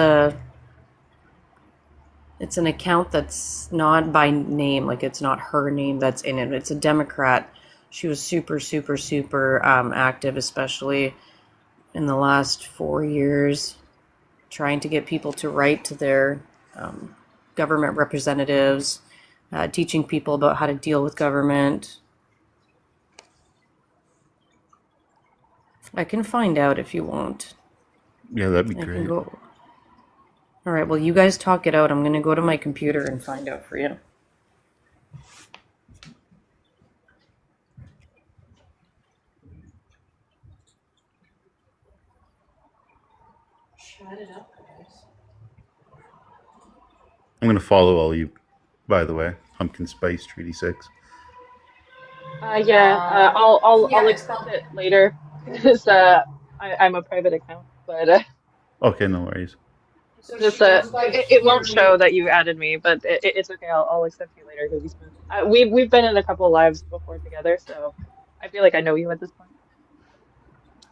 an account that's not by name, like it's not her name that's in it. It's a Democrat. She was super, super, super active, especially in the last 4 years, trying to get people to write to their government representatives, teaching people about how to deal with government. I can find out if you want. Yeah, that'd be I can great. go. All right, well, you guys talk it out. I'm going to go to my computer and find out for you. Shut it up, guys. I'm gonna follow all you. By the way, Pumpkin Spice Treaty 6. Yeah, I'll accept it later because I'm a private account, but Okay, no worries. So just she goes by it won't Hear show Me. that you added me, but it's okay. I'll accept you later because we've been in a couple of lives before together, so I feel like I know you at this point.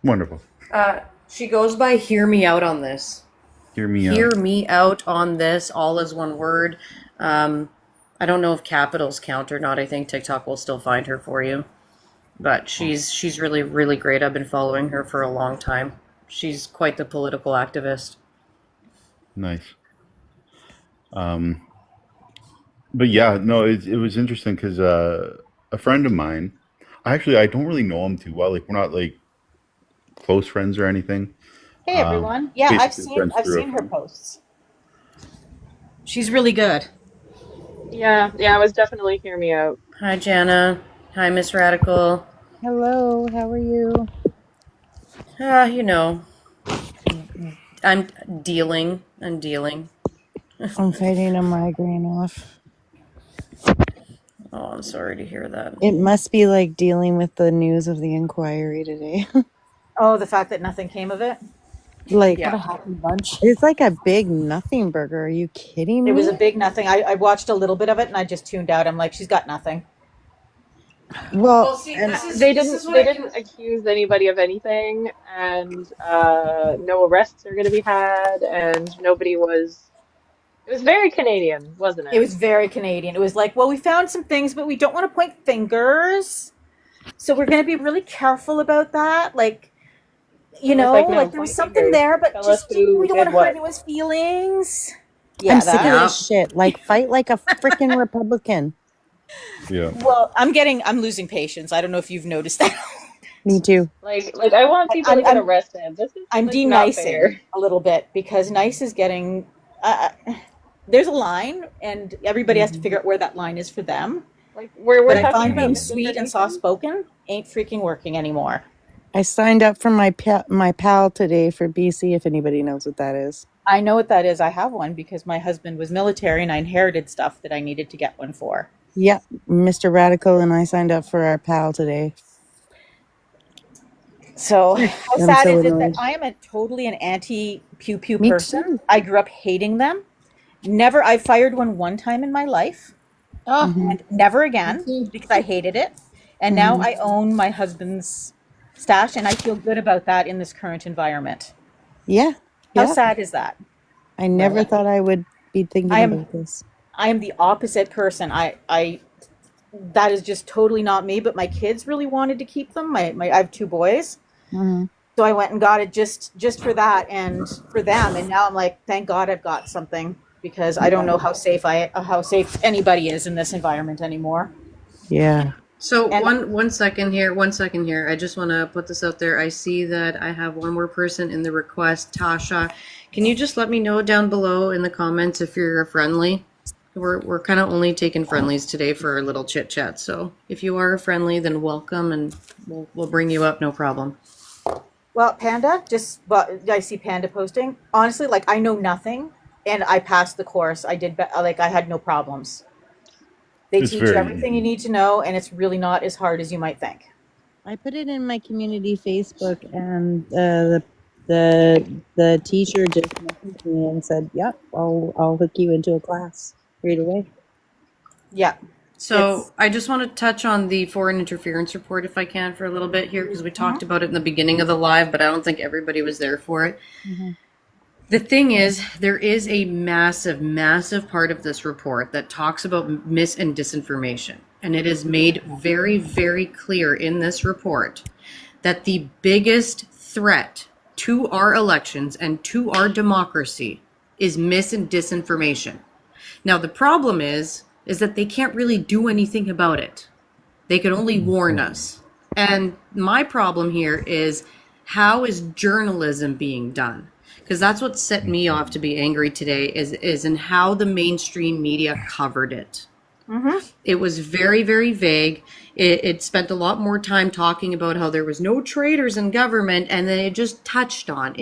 Wonderful. She goes by Hear Me Out on this. Hear Me Hear Out. Me Out on this, all is one word. I don't know if capitals count or not. I think TikTok will still find her for you. But she's really, really great. I've been following her for a long time. She's quite the political activist. Nice. But yeah, no, it was interesting because a friend of mine, I don't really know him too well. Like we're not like close friends or anything. Hey everyone. Yeah, Basically friends I've through a seen her friend. posts. She's really good. Yeah, yeah, it was definitely hear me out. Hi, Jana. Hi, Miss Radical. Hello, how are you? You know, I'm dealing. I'm dealing. I'm fighting a migraine off. Oh, I'm sorry to hear that. It must be like dealing with the news of the inquiry today. Oh, the fact that nothing came of it. Like, What a happy bunch. it's like a big nothing burger. Are you kidding It was a me? big nothing. I watched a little bit of it and I just tuned out. I'm like, she's got nothing. Well, Well, see, and They didn't accuse anybody of anything, and no arrests are going to be had, and nobody was. It was very Canadian, wasn't It it? was very Canadian. It was like, well, we found some things, but we don't want to point fingers. So we're going to be really careful about that. Like, It was like, no, like there was point something fingers. there, but Tell us just, who we don't want did to hurt what. anyone's feelings. I'm Yeah, sick of that. Yeah. this shit. Like, fight like a freaking Republican. Yeah. Well, I'm losing patience. I don't know if you've noticed that. Me too. Like I want people to get arrested. This is I'm like not de-nicing fair. a little bit because nice is getting. There's a line, and everybody has to figure out where that line is for them. Like we're But I talking find about being sweet and misinformation. soft spoken ain't freaking working anymore. I signed up for my pal today for BC, if anybody knows what that is. I know what that is. I have one because my husband was military and I inherited stuff that I needed to get one for. Yep, Mr. Radical and I signed up for our pal today. So how I'm sad so is it that annoyed. I am totally an anti pew pew Me person? too. I grew up hating them. I fired one time in my life, Oh, and never again because I hated it. And now I own my husband's stash, and I feel good about that in this current environment. Yeah. How Yeah. sad is that? I never thought I would be thinking I am about this. I am the opposite person. I that is just totally not me. But my kids really wanted to keep them. I have two boys, so I went and got it just for that and for them. And now I'm like, thank God I've got something because I don't know how safe anybody is in this environment anymore. Yeah. so And one second here. 1 second here. I just want to put this out there. I see that I have one more person in the request. Tasha, can you just let me know down below in the comments if you're a friendly? We're kind of only taking friendlies today for a little chit chat. So if you are a friendly, then welcome, and we'll bring you up, no problem. well, Panda, I see Panda posting. Honestly, like I know nothing, and I passed the course. I had no problems. They It's teach you very everything you need to know, and it's really not as hard as you might think. I put it in my community Facebook, and the The teacher just messaged me and said, "Yep, I'll hook you into a class right away." Yeah. So I just want to touch on the foreign interference report if I can for a little bit here, because we talked about it in the beginning of the live, but I don't think everybody was there for it. Mm-hmm. The thing is, there is a massive, massive part of this report that talks about mis and disinformation. And it is made very, very clear in this report that the biggest threat to our elections and to our democracy is mis and disinformation. Now, the problem is that they can't really do anything about it. They can only warn us. And my problem here is, how is journalism being done? Because that's what set me off to be angry today is in how the mainstream media covered it. It was very, very vague. It spent a lot more time talking about how there was no traitors in government, and then it just touched on,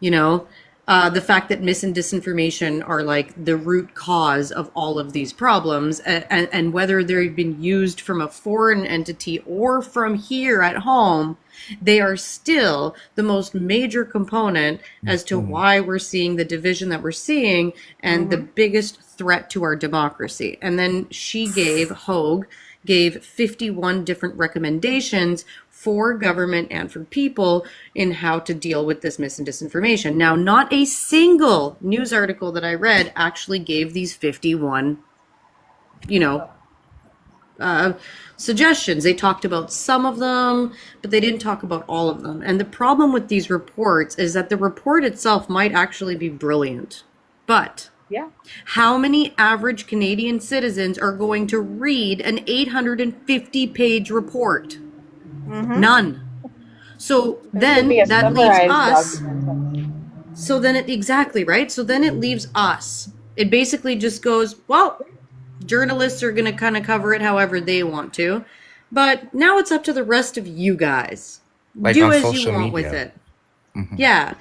you know, the fact that mis and disinformation are like the root cause of all of these problems, and whether they've been used from a foreign entity or from here at home, they are still the most major component as to why we're seeing the division that we're seeing and the biggest threat to our democracy. And then Hogue gave 51 different recommendations for government and for people in how to deal with this mis and disinformation. Now, not a single news article that I read actually gave these 51, suggestions. They talked about some of them, but they didn't talk about all of them. And the problem with these reports is that the report itself might actually be brilliant, but how many average Canadian citizens are going to read an 850-page report? None. So then that leaves us. So then exactly, right? So then it leaves us. It basically just goes, well, journalists are going to kind of cover it however they want to. But now it's up to the rest of you guys. Like do on as social you want media. with it. Yeah.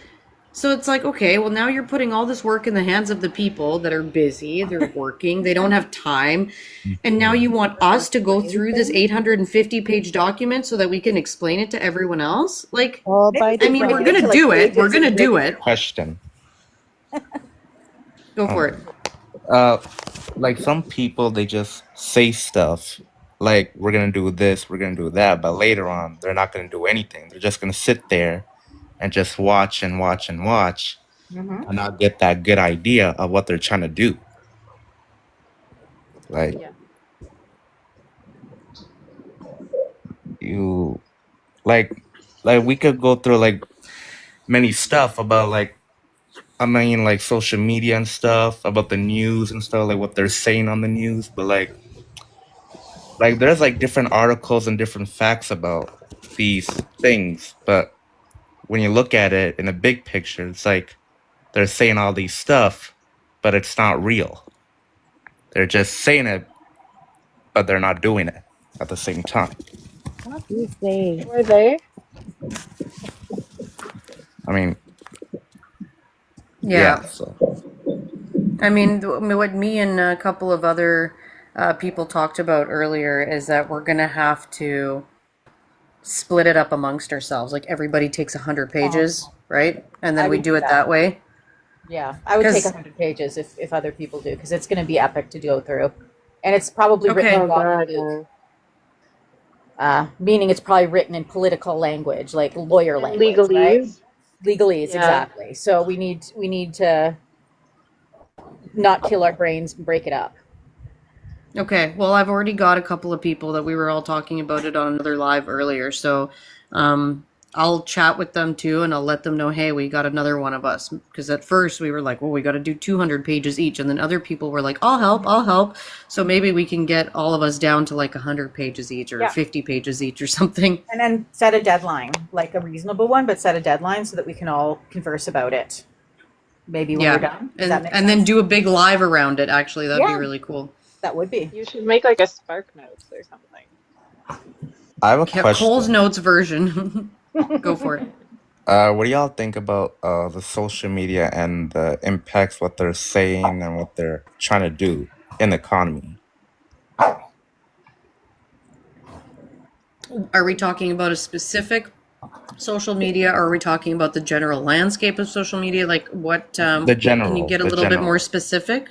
So it's like, okay, well, now you're putting all this work in the hands of the people that are busy, they're working, they don't have time. And now you want us to go through this 850-page document so that we can explain it to everyone else? Like, All by I mean, we're design. going to do it. We're going to do it. Question. Go for it. Like some people, they just say stuff like, we're gonna do this, we're gonna do that, but later on they're not gonna do anything. They're just gonna sit there and just watch and watch and watch and not get that good idea of what they're trying to do. Like you like we could go through like many stuff about like social media and stuff, about the news and stuff, like what they're saying on the news, but like there's like different articles and different facts about these things, but when you look at it in a big picture, it's like they're saying all these stuff, but it's not real. They're just saying it, but they're not doing it at the same time. What do you say? Were they? I mean, Yeah. so I mean, what me and a couple of other people talked about earlier is that we're going to have to split it up amongst ourselves. Like everybody takes 100 pages, right? And then I we would do do it that. that way. Yeah, I would take 'Cause- 100 pages if other people do, because it's going to be epic to go through. And it's probably Okay. written Oh in God, gobbledygook, yeah. meaning it's probably written in political language, like lawyer language, right? Legalese. Legalese, Yeah. exactly. So we need to not kill our brains and break it up. Okay, well, I've already got a couple of people that we were all talking about it on another live earlier, so I'll chat with them too, and I'll let them know, hey, we got another one of us. Because at first we were like, well, we got to do 200 pages each, and then other people were like, I'll help. So maybe we can get all of us down to like 100 pages each, or 50 pages each, or something. And then set a deadline, like a reasonable one, but set a deadline so that we can all converse about it. Maybe when we're done. Does that make And then sense? do a big live around it. Actually, that'd be Yeah. really cool. That would be. You should make like a Spark Notes or something. I have a Yeah, question. Cole's Notes version. Go for it. What do y'all think about the social media and the impacts what they're saying and what they're trying to do in the economy? Are we talking about a specific social media? Or are we talking about the general landscape of social media? Like what, The can you general, get a the little bit more general. specific?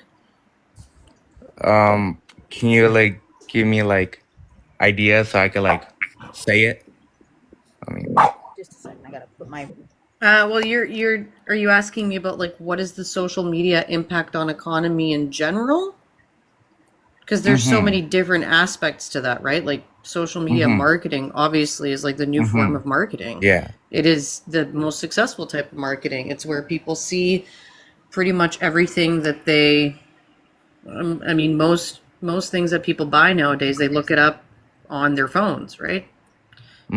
Can you like give me like ideas so I could like say it? I mean, Just a second, I gotta put my. Well, are you asking me about like what is the social media impact on economy in general? Because there's so mm-hmm, many different aspects to that, right? Like social media mm-hmm, marketing obviously is like the new form mm-hmm. of marketing. Yeah. It is the most successful type of marketing. It's where people see pretty much everything that they I mean most things that people buy nowadays, they look it up on their phones, right?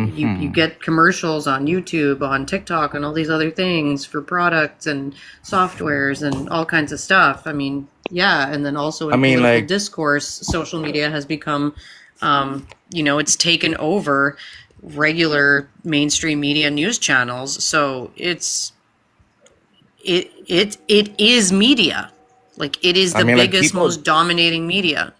You Mm-hmm. get commercials on YouTube, on TikTok, and all these other things for products and softwares and all kinds of stuff. I mean, yeah, and then also I in mean, political like, discourse, social media has become, it's taken over regular mainstream media news channels. So it is media, like it is I the mean, like biggest, people. most dominating media.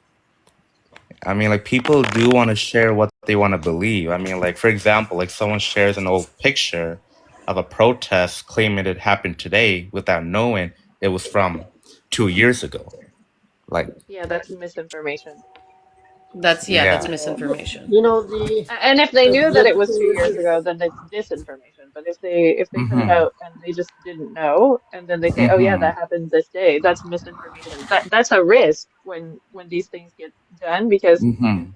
I mean, like people do want to share what they want to believe. I mean, like for example, like someone shares an old picture of a protest claiming it happened today without knowing it was from 2 years ago. Like, Yeah, that's misinformation. That's yeah. misinformation. You know, the And if they knew the that it other was thing 2 years is ago, then it's disinformation. But if they put it Mm-hmm. out and they just didn't know, and then they say, "Oh yeah, Mm-hmm. that happened this day," that's misinformation. That's a risk when these things get done because Mm-hmm.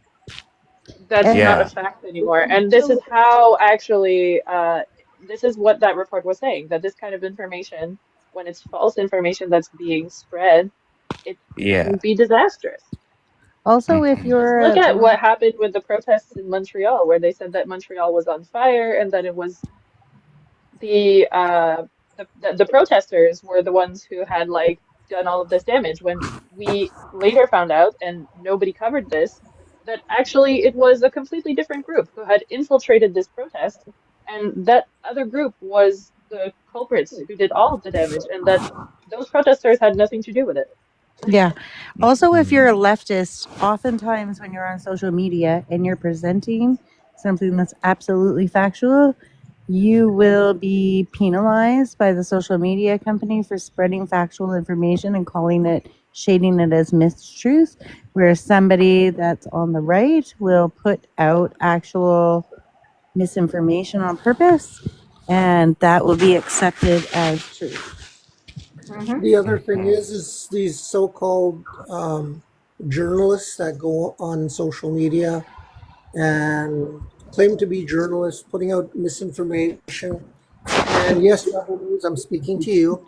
that's And not a Yeah. fact anymore. And this is so, how actually, this is what that report was saying, that this kind of information, when it's false information that's being spread, it Yeah. can be disastrous. also, if Mm-hmm. Just you're look a at what happened with the protests in Montreal, where they said that Montreal was on fire and that it was the the protesters were the ones who had like done all of this damage. When we later found out, and nobody covered this, that actually it was a completely different group who had infiltrated this protest, and that other group was the culprits who did all of the damage, and that those protesters had nothing to do with it. yeah. Also, if you're Mm-hmm. a leftist, oftentimes when you're on social media and you're presenting something that's absolutely factual, you will be penalized by the social media company for spreading factual information and calling it, shading it as mistruth, where somebody that's on the right will put out actual misinformation on purpose, and that will be accepted as truth. the other thing Mm-hmm. is these so-called journalists that go on social media and claim to be journalists, putting out misinformation. And yes, Rebel News, I'm speaking to you.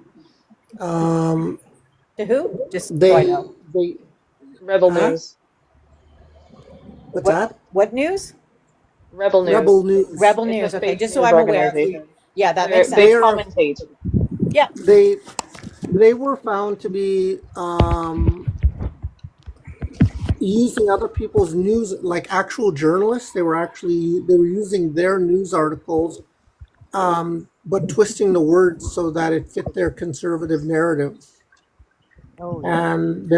Um, To who? Just so I know. they, Rebel huh? News. What's What that? what news? Rebel Rebel News. News. Rebel It's a News. Okay, fake just so news I'm aware. They, organization. Yeah, that makes They they sense. are, commentate. Yeah. they, they were found to be using other people's news, like actual journalists. They were using their news articles, but twisting the words so that it fit their conservative narrative. Oh yeah. And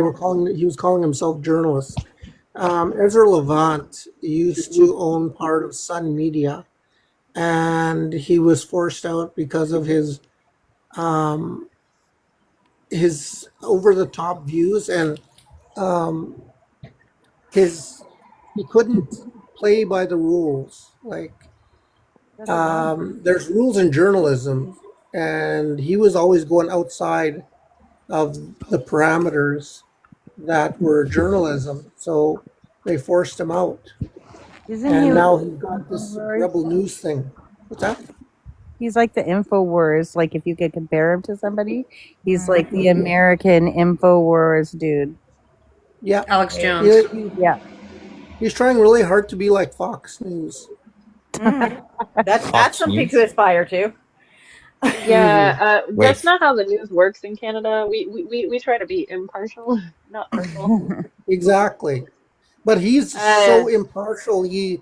he was calling himself journalist. Ezra Levant used to own part of Sun Media, and he was forced out because of um, his over the top views and um, his he couldn't play by the rules. Like Doesn't know. there's rules in journalism, and he was always going outside of the parameters that were journalism. So they forced him out. Isn't he And like now the he's got this Infowars? Rebel News thing. What's that? He's like the Infowars. Like if you could compare him to somebody, he's like Mm. the American Infowars dude. Yeah. Alex He, Jones. he, Yeah. he's trying really hard to be like Fox News. Mm. That's Fox something to News. aspire to. Yeah, that's Wait. not how the news works in Canada. We try to be impartial, not partial. Exactly. But he's Uh, so impartial. He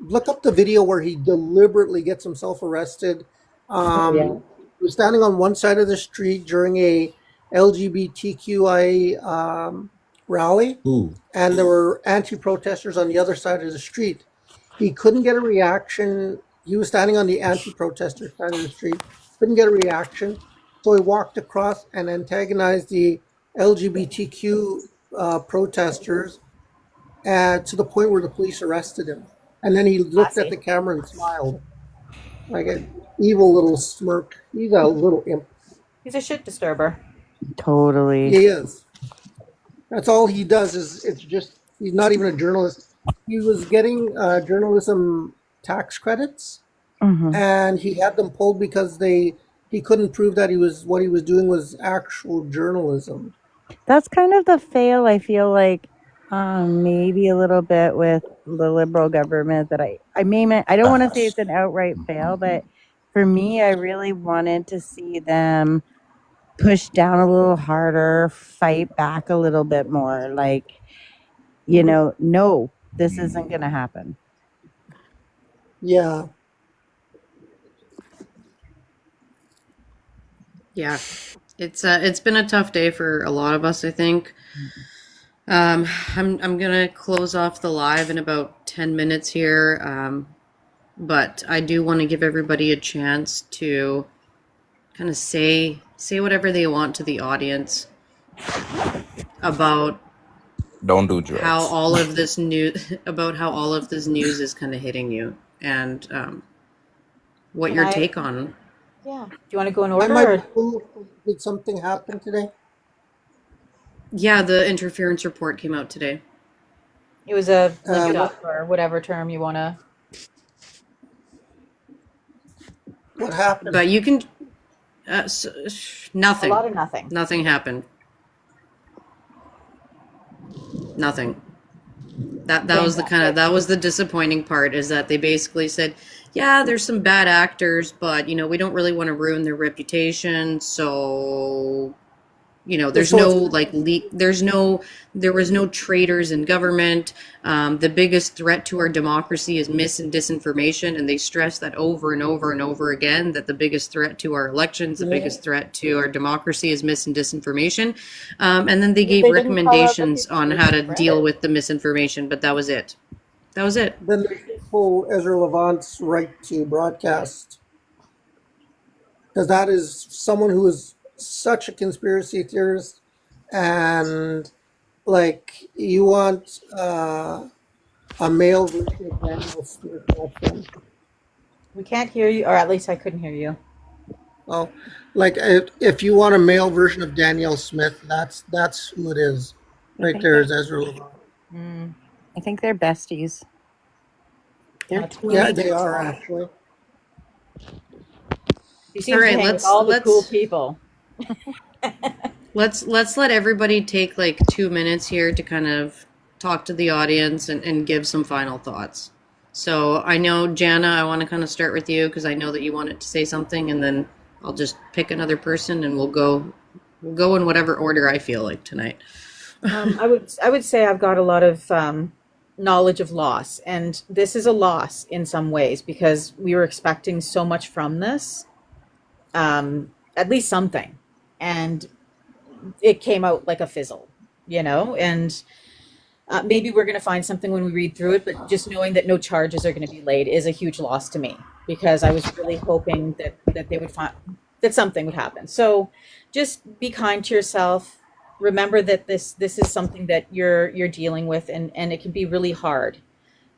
look up the video where he deliberately gets himself arrested. Oh yeah. He was standing on one side of the street during a LGBTQI rally, Ooh. and there were anti-protesters on the other side of the street. He couldn't get a reaction. He was standing on the anti-protester side of the street, couldn't get a reaction. So he walked across and antagonized the LGBTQ protesters to the point where the police arrested him. And then he looked at the Classy. camera and smiled like an evil little smirk. He's a little imp. He's a shit disturber. Totally. He is. That's all he does. It's just he's not even a journalist. He was getting journalism tax credits, and he had them pulled because he couldn't prove that what he was doing was actual journalism. That's kind of the fail, I feel like, maybe a little bit with the Liberal government that I don't want to say it's an outright fail, but for me, I really wanted to see them push down a little harder, fight back a little bit more. Like, no, this isn't going to happen. Yeah. Yeah. It's been a tough day for a lot of us, I think. I'm gonna close off the live in about 10 minutes here. But I do want to give everybody a chance to kind of say whatever they want to the audience about Don't do drugs. how all of this news is kind of hitting you, and what your take on. Yeah. Do you want to go in I order? might did something happen today? Yeah, the interference report came out today. It was a linked up or whatever term you want to. What happened? But you can nothing. A lot of nothing. Nothing happened. Nothing. That was that was the disappointing part, is that they basically said, yeah, there's some bad actors, but we don't really want to ruin their reputation, so there's no there was no traitors in government. The biggest threat to our democracy is mis and disinformation, and they stress that over and over and over again, that the biggest threat to our elections, the biggest threat to our democracy is mis and disinformation. And then they gave recommendations on how to deal with the misinformation, but that was it. That was it. Then there's people, Ezra Levant's right to broadcast, because that is someone who is such a conspiracy theorist, and like you want a male version of Daniel Smith. We can't hear you, or at least I couldn't hear you. Oh, like if you want a male version of Danielle Smith, that's who it is. Right there is Ezra Levant. I think they're besties. Yeah, they are actually. He seems to hang with all the cool people. Let's let everybody take like 2 minutes here to kind of talk to the audience and give some final thoughts. So I know, Jana, I want to kind of start with you because I know that you wanted to say something, and then I'll just pick another person and we'll go in whatever order I feel like tonight. I would say I've got a lot of knowledge of loss, and this is a loss in some ways because we were expecting so much from this, at least something, and it came out like a fizzle, and maybe we're going to find something when we read through it, but just knowing that no charges are going to be laid is a huge loss to me, because I was really hoping that they would find that something would happen. So just be kind to yourself. Remember that this is something that you're dealing with, and it can be really hard.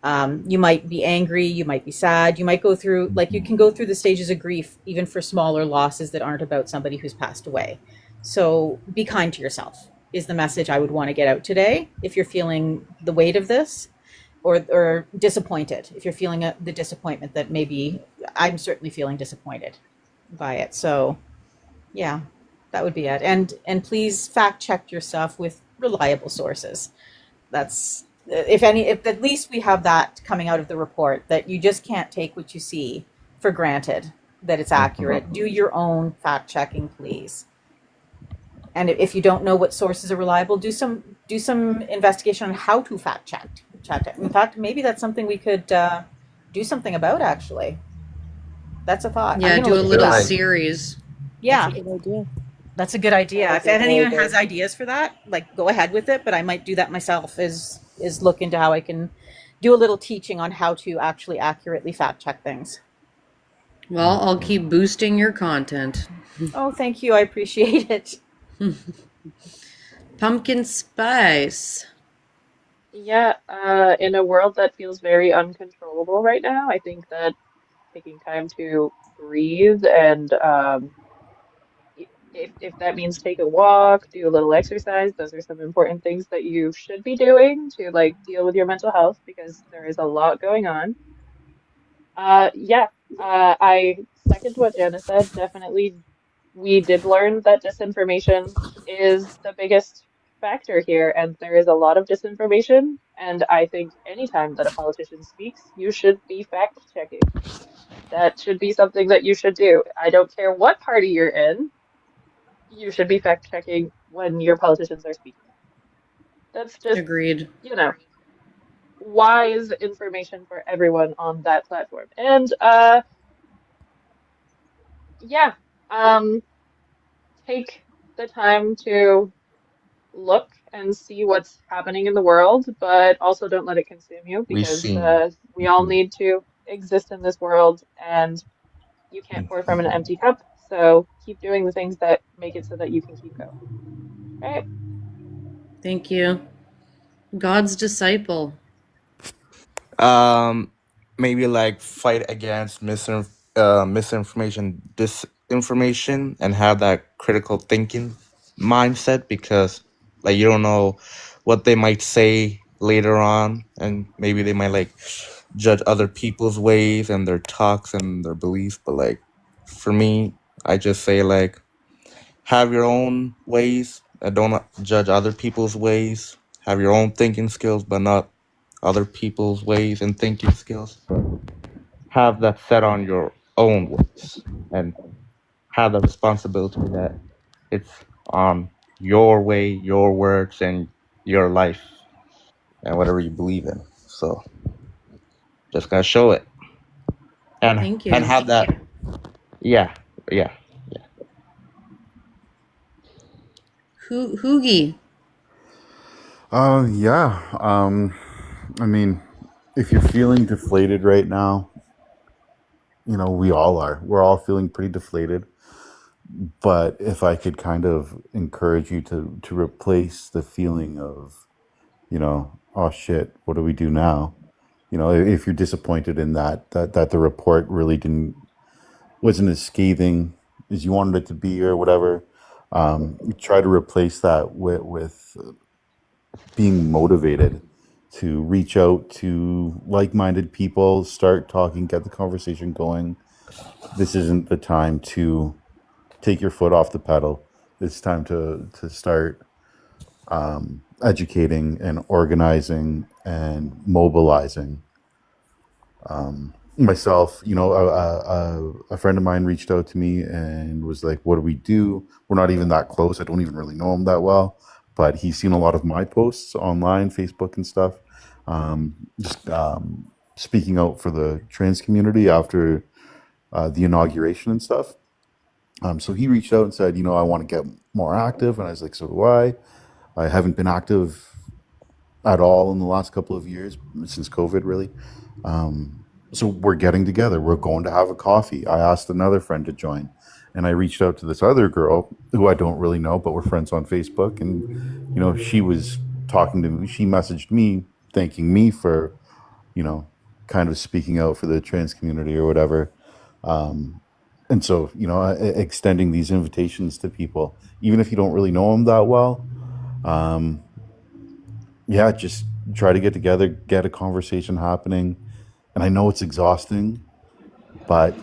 You might be angry, you might be sad, you might go through, you can go through the stages of grief, even for smaller losses that aren't about somebody who's passed away. So be kind to yourself is the message I would want to get out today. If you're feeling the weight of this, or disappointed, if you're feeling the disappointment that maybe I'm certainly feeling disappointed by it. So yeah, that would be it. And please fact check yourself with reliable sources. That's if at least we have that coming out of the report, that you just can't take what you see for granted that it's accurate. Do your own fact checking, please. And if you don't know what sources are reliable, do some investigation on how to fact check it. In fact, maybe that's something we could do something about. Actually, that's a thought. Yeah, do a little series. Yeah, That's a good idea. that's a good idea. If anyone has ideas for that, go ahead with it. But I might do that myself. Is look into how I can do a little teaching on how to actually accurately fact check things. Well, I'll keep boosting your content. Oh, thank you. I appreciate it. Pumpkin spice. Yeah, in a world that feels very uncontrollable right now, I think that taking time to breathe and if that means take a walk, do a little exercise, those are some important things that you should be doing to like deal with your mental health because there is a lot going on. Yeah, I second what Jana said. Definitely, we did learn that disinformation is the biggest factor here, and there is a lot of disinformation. And I think anytime that a politician speaks, you should be fact checking. That should be something that you should do. I don't care what party you're in, you should be fact checking when your politicians are speaking. That's just, Agreed. you know, wise information for everyone on that platform. And yeah, um, take the time to look and see what's happening in the world, but also don't let it consume you We because seen. we all need to exist in this world and you can't pour from an empty cup. So keep doing the things that make it so that you can keep going. Right? Thank you. God's disciple. Um, Maybe like fight against misinformation, disinformation, and have that critical thinking mindset because, like, you don't know what they might say later on, and maybe they might like judge other people's ways and their talks and their beliefs. But like, for me, I just say like, have your own ways. Don't judge other people's ways. Have your own thinking skills, but not other people's ways and thinking skills. Have that set on your own ways and have the responsibility that it's on your way, your words, and your life and whatever you believe in. So just gotta show it and Thank and you. have that. Yeah, yeah. Hoogie. Yeah. I mean, if you're feeling deflated right now, you know, we all are. We're all feeling pretty deflated. But if I could kind of encourage you to replace the feeling of, you know, oh shit, what do we do now? You know, if you're disappointed in that the report really wasn't as scathing as you wanted it to be or whatever, try to replace that with being motivated to reach out to like-minded people, start talking, get the conversation going. This isn't the time to take your foot off the pedal. It's time to start educating and organizing and mobilizing. Myself, you know, a friend of mine reached out to me and was like, "What do we do?" We're not even that close. I don't even really know him that well, but he's seen a lot of my posts online, Facebook and stuff. Just speaking out for the trans community after the inauguration and stuff. So he reached out and said, you know, I want to get more active, and I was like, so do I. I haven't been active at all in the last couple of years since COVID, really. So we're getting together. We're going to have a coffee. I asked another friend to join, and I reached out to this other girl who I don't really know, but we're friends on Facebook. And you know, she was talking to me. She messaged me thanking me for, you know, kind of speaking out for the trans community or whatever. And so, you know, extending these invitations to people, even if you don't really know them that well. Yeah, just try to get together, get a conversation happening. And I know it's exhausting, but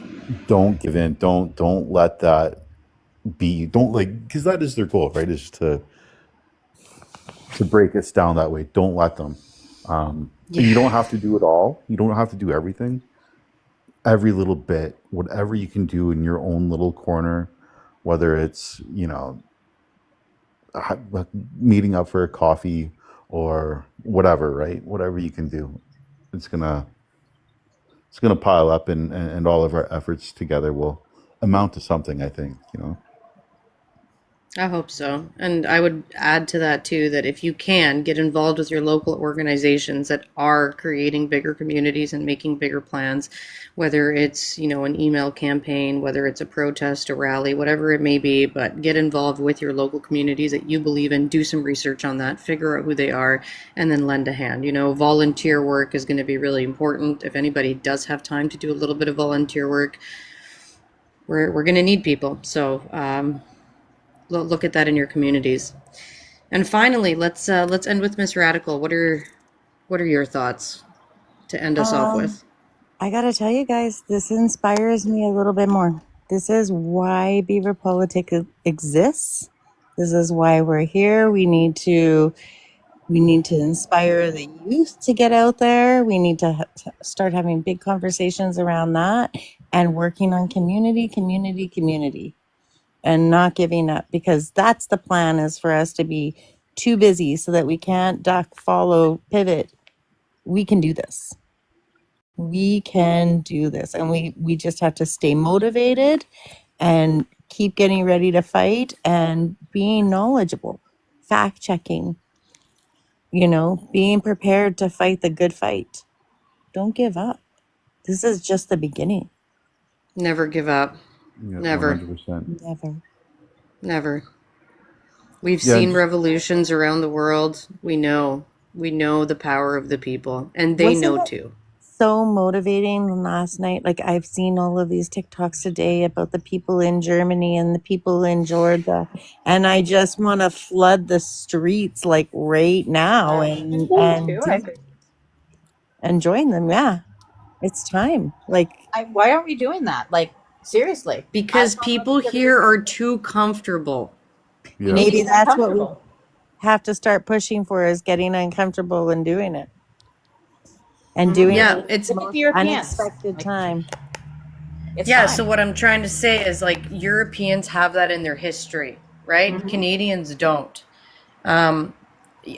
don't give in. Don't let that be. Don't like because that is their goal, right? Is to break us down that way. Don't let them. And you Yeah. don't have to do it all. You don't have to do everything. Every little bit, whatever you can do in your own little corner, whether it's, you know, like meeting up for a coffee or whatever, right? Whatever you can do, it's gonna it's gonna pile up, and all of our efforts together will amount to something. I think, you know. I hope so. And I would add to that too that if you can get involved with your local organizations that are creating bigger communities and making bigger plans, whether it's, an email campaign, whether it's a protest, a rally, whatever it may be, but get involved with your local communities that you believe in, do some research on that, figure out who they are, and then lend a hand. Volunteer work is going to be really important. If anybody does have time to do a little bit of volunteer work, we're going to need people. So, look at that in your communities. And finally, let's end with Miss Radical. What are your thoughts to end us off Um, with? I gotta tell you guys, this inspires me a little bit more. This is why Beaver Politics exists. This is why we're here. We need to inspire the youth to get out there. We need to start having big conversations around that and working on community, and not giving up, because that's the plan, is for us to be too busy so that we can't duck, follow, pivot. We can do this. We can do this. And we just have to stay motivated and keep getting ready to fight and being knowledgeable, fact checking, being prepared to fight the good fight. Don't give up. This is just the beginning. Never give up. Yeah, Never. 100%. Never. Never. We've Yeah, seen revolutions around the world. We know. We know the power of the people, and they Wasn't know it too. so motivating last night? Like, I've seen all of these TikToks today about the people in Germany and the people in Georgia, and I just want to flood the streets like right now and Me and too, I think. join them. Yeah, it's time. Like, Why aren't we doing that? Like, seriously, I Because thought that's people what everybody here said. are too comfortable. We need yeah, to maybe get that's what we uncomfortable. have to start pushing for, is getting uncomfortable and doing it, and doing it Yeah, at the it's Look at the most Europeans. unexpected Like, time. it's Yeah, so time. what I'm trying to say is like Europeans have that in their history, right? Hmm. Canadians don't. Um,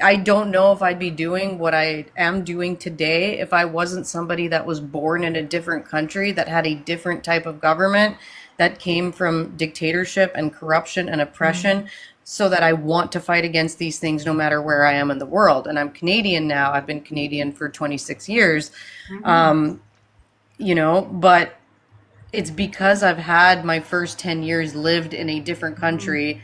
I don't know if I'd be doing what I am doing today if I wasn't somebody that was born in a different country that had a different type of government that came from dictatorship and corruption and oppression, so that I want to fight against these things no matter where I am in the world. And I'm Canadian now. I've been Canadian for 26 years. Hmm. Um, but it's because I've had my first 10 years lived in a different country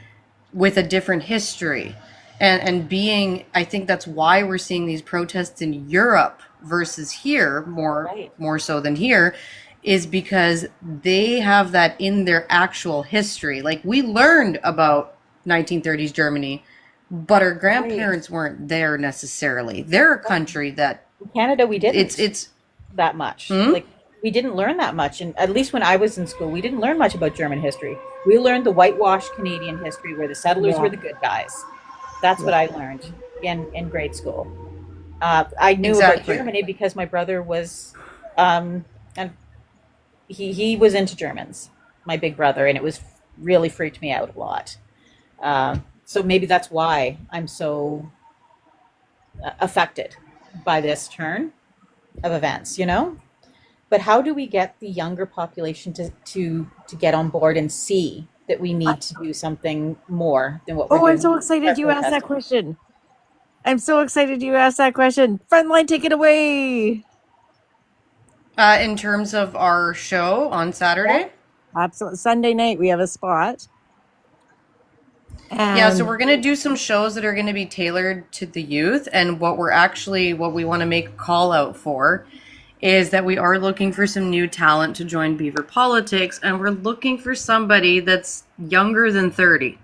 with a different history. And being, I think that's why we're seeing these protests in Europe versus here, more Right. more so than here, is because they have that in their actual history. Like, we learned about 1930s Germany, but our Right. grandparents weren't there necessarily. They're a country that In Canada, we it's didn't it's that much. hmm? Like, we didn't learn that much. And at least when I was in school, we didn't learn much about German history. We learned the whitewashed Canadian history where the settlers were Yeah, the good guys. That's yeah. what I learned in grade school. I knew about Exactly. Germany because my brother was, and he was into Germans, my big brother, and it was really freaked me out a lot. So maybe that's why I'm so affected by this turn of events, you know? But how do we get the younger population to get on board and see that we need to do something more than what we're Oh, I'm doing so with our excited you asked that protesting? question. I'm so excited you asked that question. Frontline, take it away. In terms of our show on Yeah, Saturday. absolutely. Sunday night we have a spot, Yeah, so and we're going to do some shows that are going to be tailored to the youth. And what we want to make a call out for is that we are looking for some new talent to join Beaver Politics. And we're looking for somebody that's younger than 30.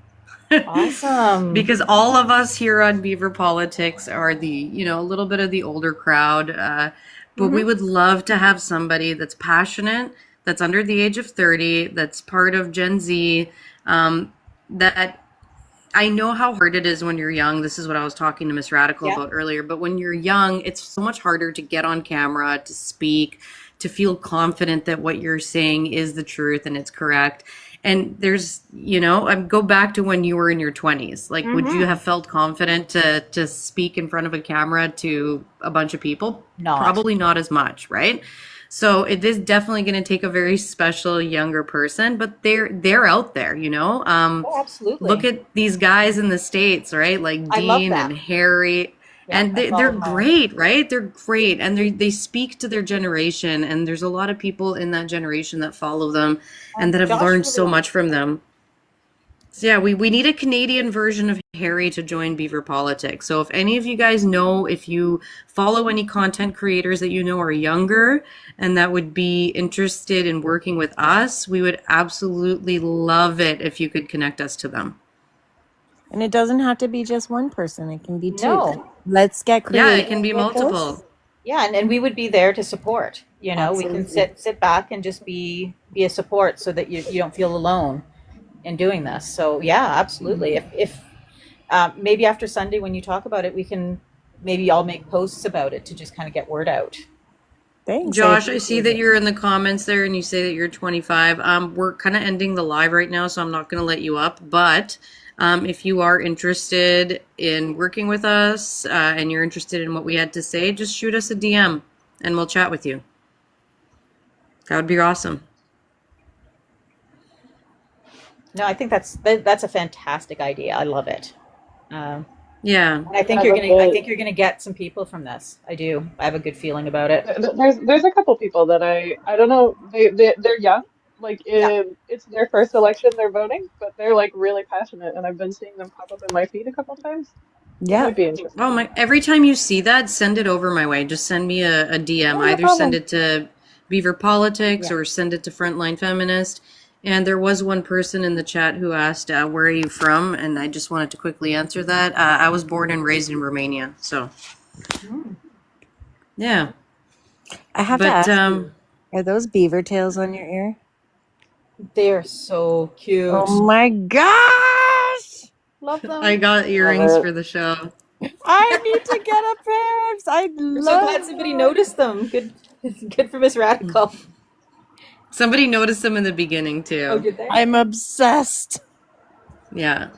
Awesome. Because all of us here on Beaver Politics are a little bit of the older crowd. But we Hmm. would love to have somebody that's passionate, that's under the age of 30, that's part of Gen Z, that I know how hard it is when you're young. This is what I was talking to Miss Radical Yeah. about earlier. But when you're young, it's so much harder to get on camera, to speak, to feel confident that what you're saying is the truth and it's correct. And there's, go back to when you were in your 20s. Like, would you have felt confident to speak in front of a camera to a bunch of people? Not. Probably not as much, right? So it is definitely going to take a very special younger person, but they're out there, Oh, absolutely. Look at these guys in the States, right? Like I love Dean and them. Harry. Yeah, And I they're follow them. great, right? They're great. And they speak to their generation. And there's a lot of people in that generation that follow them and that have Josh learned really so likes much from them. So yeah, we need a Canadian version of Harry to join Beaver Politics. So if any of you guys know, if you follow any content creators that you know are younger and that would be interested in working with us, we would absolutely love it if you could connect us to them. And it doesn't have to be just one person. It can be two. No. Let's get Yeah, creative. it can be with this. multiple. Yeah, and we would be there to support. We can Absolutely. sit back and just be a support so that you don't feel alone in doing this. So yeah, absolutely. If maybe after Sunday when you talk about it, we can maybe all make posts about it to just kind of get word out. Thanks. Josh, I see that you're in the comments there and you say that you're 25. We're kind of ending the live right now, so I'm not going to let you up. But if you are interested in working with us and you're interested in what we had to say, just shoot us a DM and we'll chat with you. That would be awesome. No, I think that's a fantastic idea. I love it. Yeah. I think you're gonna get some people from this. I do. I have a good feeling about it. There's a couple people that I don't know, they're young, like it's their first election they're voting, but they're like really passionate, and I've been seeing them pop up in my feed a couple times. It might be interesting. Oh my! Every time you see that, send it over my way. Just send me a DM. Yeah, no Either send problem. it to Beaver Politics or send it to Frontline Feminist. And there was one person in the chat who asked, "Where are you from?" And I just wanted to quickly answer that. I was born and raised in Romania, so yeah. I have to But ask you, are those beaver tails on your ear? They're so cute. Oh my gosh! Love them. I got earrings for the show. I need to get a pair. I I'm love so glad somebody noticed them. Good for Miss Radical. Somebody noticed them in the beginning too. Oh, did they? I'm obsessed. Yeah.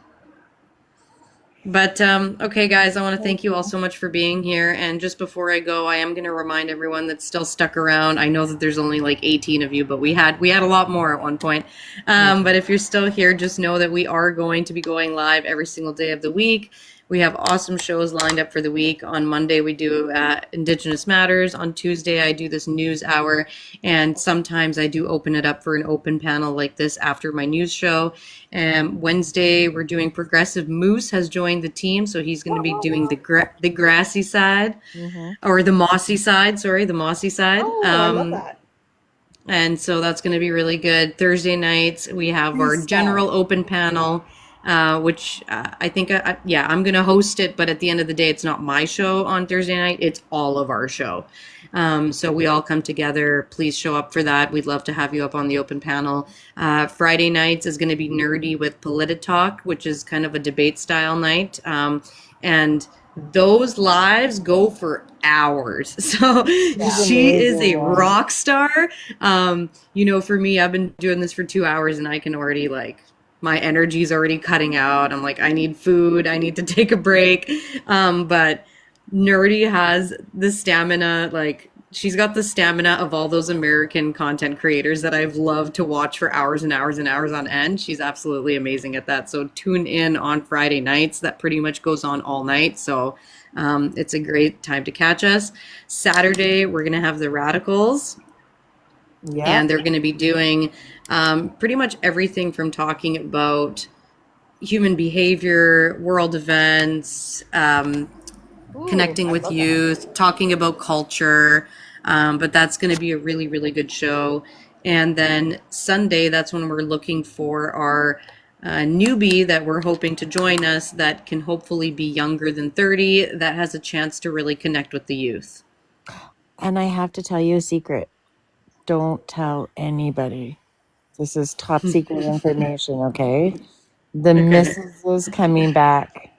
But okay, guys, I want to thank you all so much for being here. And just before I go, I am going to remind everyone that's still stuck around. I know that there's only like 18 of you, but we had a lot more at one point. But if you're still here, just know that we are going to be going live every single day of the week. We have awesome shows lined up for the week. On Monday, we do Indigenous Matters. On Tuesday, I do this news hour. And sometimes I do open it up for an open panel like this after my news show. And Wednesday, we're doing Progressive Moose has joined the team. So he's going to be doing the grassy side or the mossy side. Sorry, the mossy side. Oh, I love that. And so that's going to be really good. Thursday nights, we have our general open panel, which I think, I'm going to host it. But at the end of the day, it's not my show on Thursday night. It's all of our show. So we all come together. Please show up for that. We'd love to have you up on the open panel. Friday nights is going to be nerdy with Polititalk, which is kind of a debate style night. And those lives go for hours. So she is a rock star. For me, I've been doing this for 2 hours and I can already my energy's already cutting out. I'm like, I need food. I need to take a break. But Nerdy has the stamina, she's got the stamina of all those American content creators that I've loved to watch for hours and hours and hours on end. She's absolutely amazing at that. So tune in on Friday nights. That pretty much goes on all night. So it's a great time to catch us. Saturday, we're going to have the Radicals. Yeah. And they're going to be doing pretty much everything from talking about human behavior, world events, connecting with youth, talking about culture. But that's going to be a really, really good show. And then Sunday, that's when we're looking for our newbie that we're hoping to join us that can hopefully be younger than 30, that has a chance to really connect with the youth. And I have to tell you a secret. Don't tell anybody. This is top secret information, okay? The missus is coming back.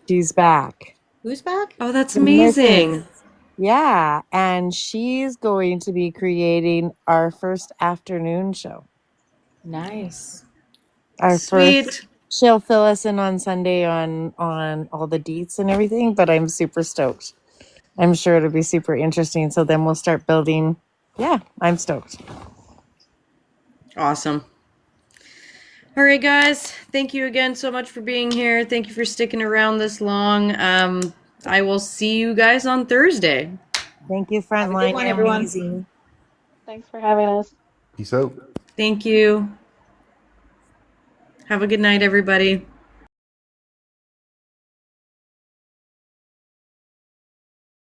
She's back. Who's back? Oh, that's amazing. Yeah, and she's going to be creating our first afternoon show. Nice. Our Sweet. first, she'll fill us in on Sunday on all the deets and everything, but I'm super stoked. I'm sure it'll be super interesting. So then we'll start building. Yeah, I'm stoked. Awesome. All right, guys. Thank you again so much for being here. Thank you for sticking around this long. I will see you guys on Thursday. Thank you, Have a good Frontline. one, You're everyone. amazing. Thanks for having us. Peace out. Thank you. Have a good night, everybody.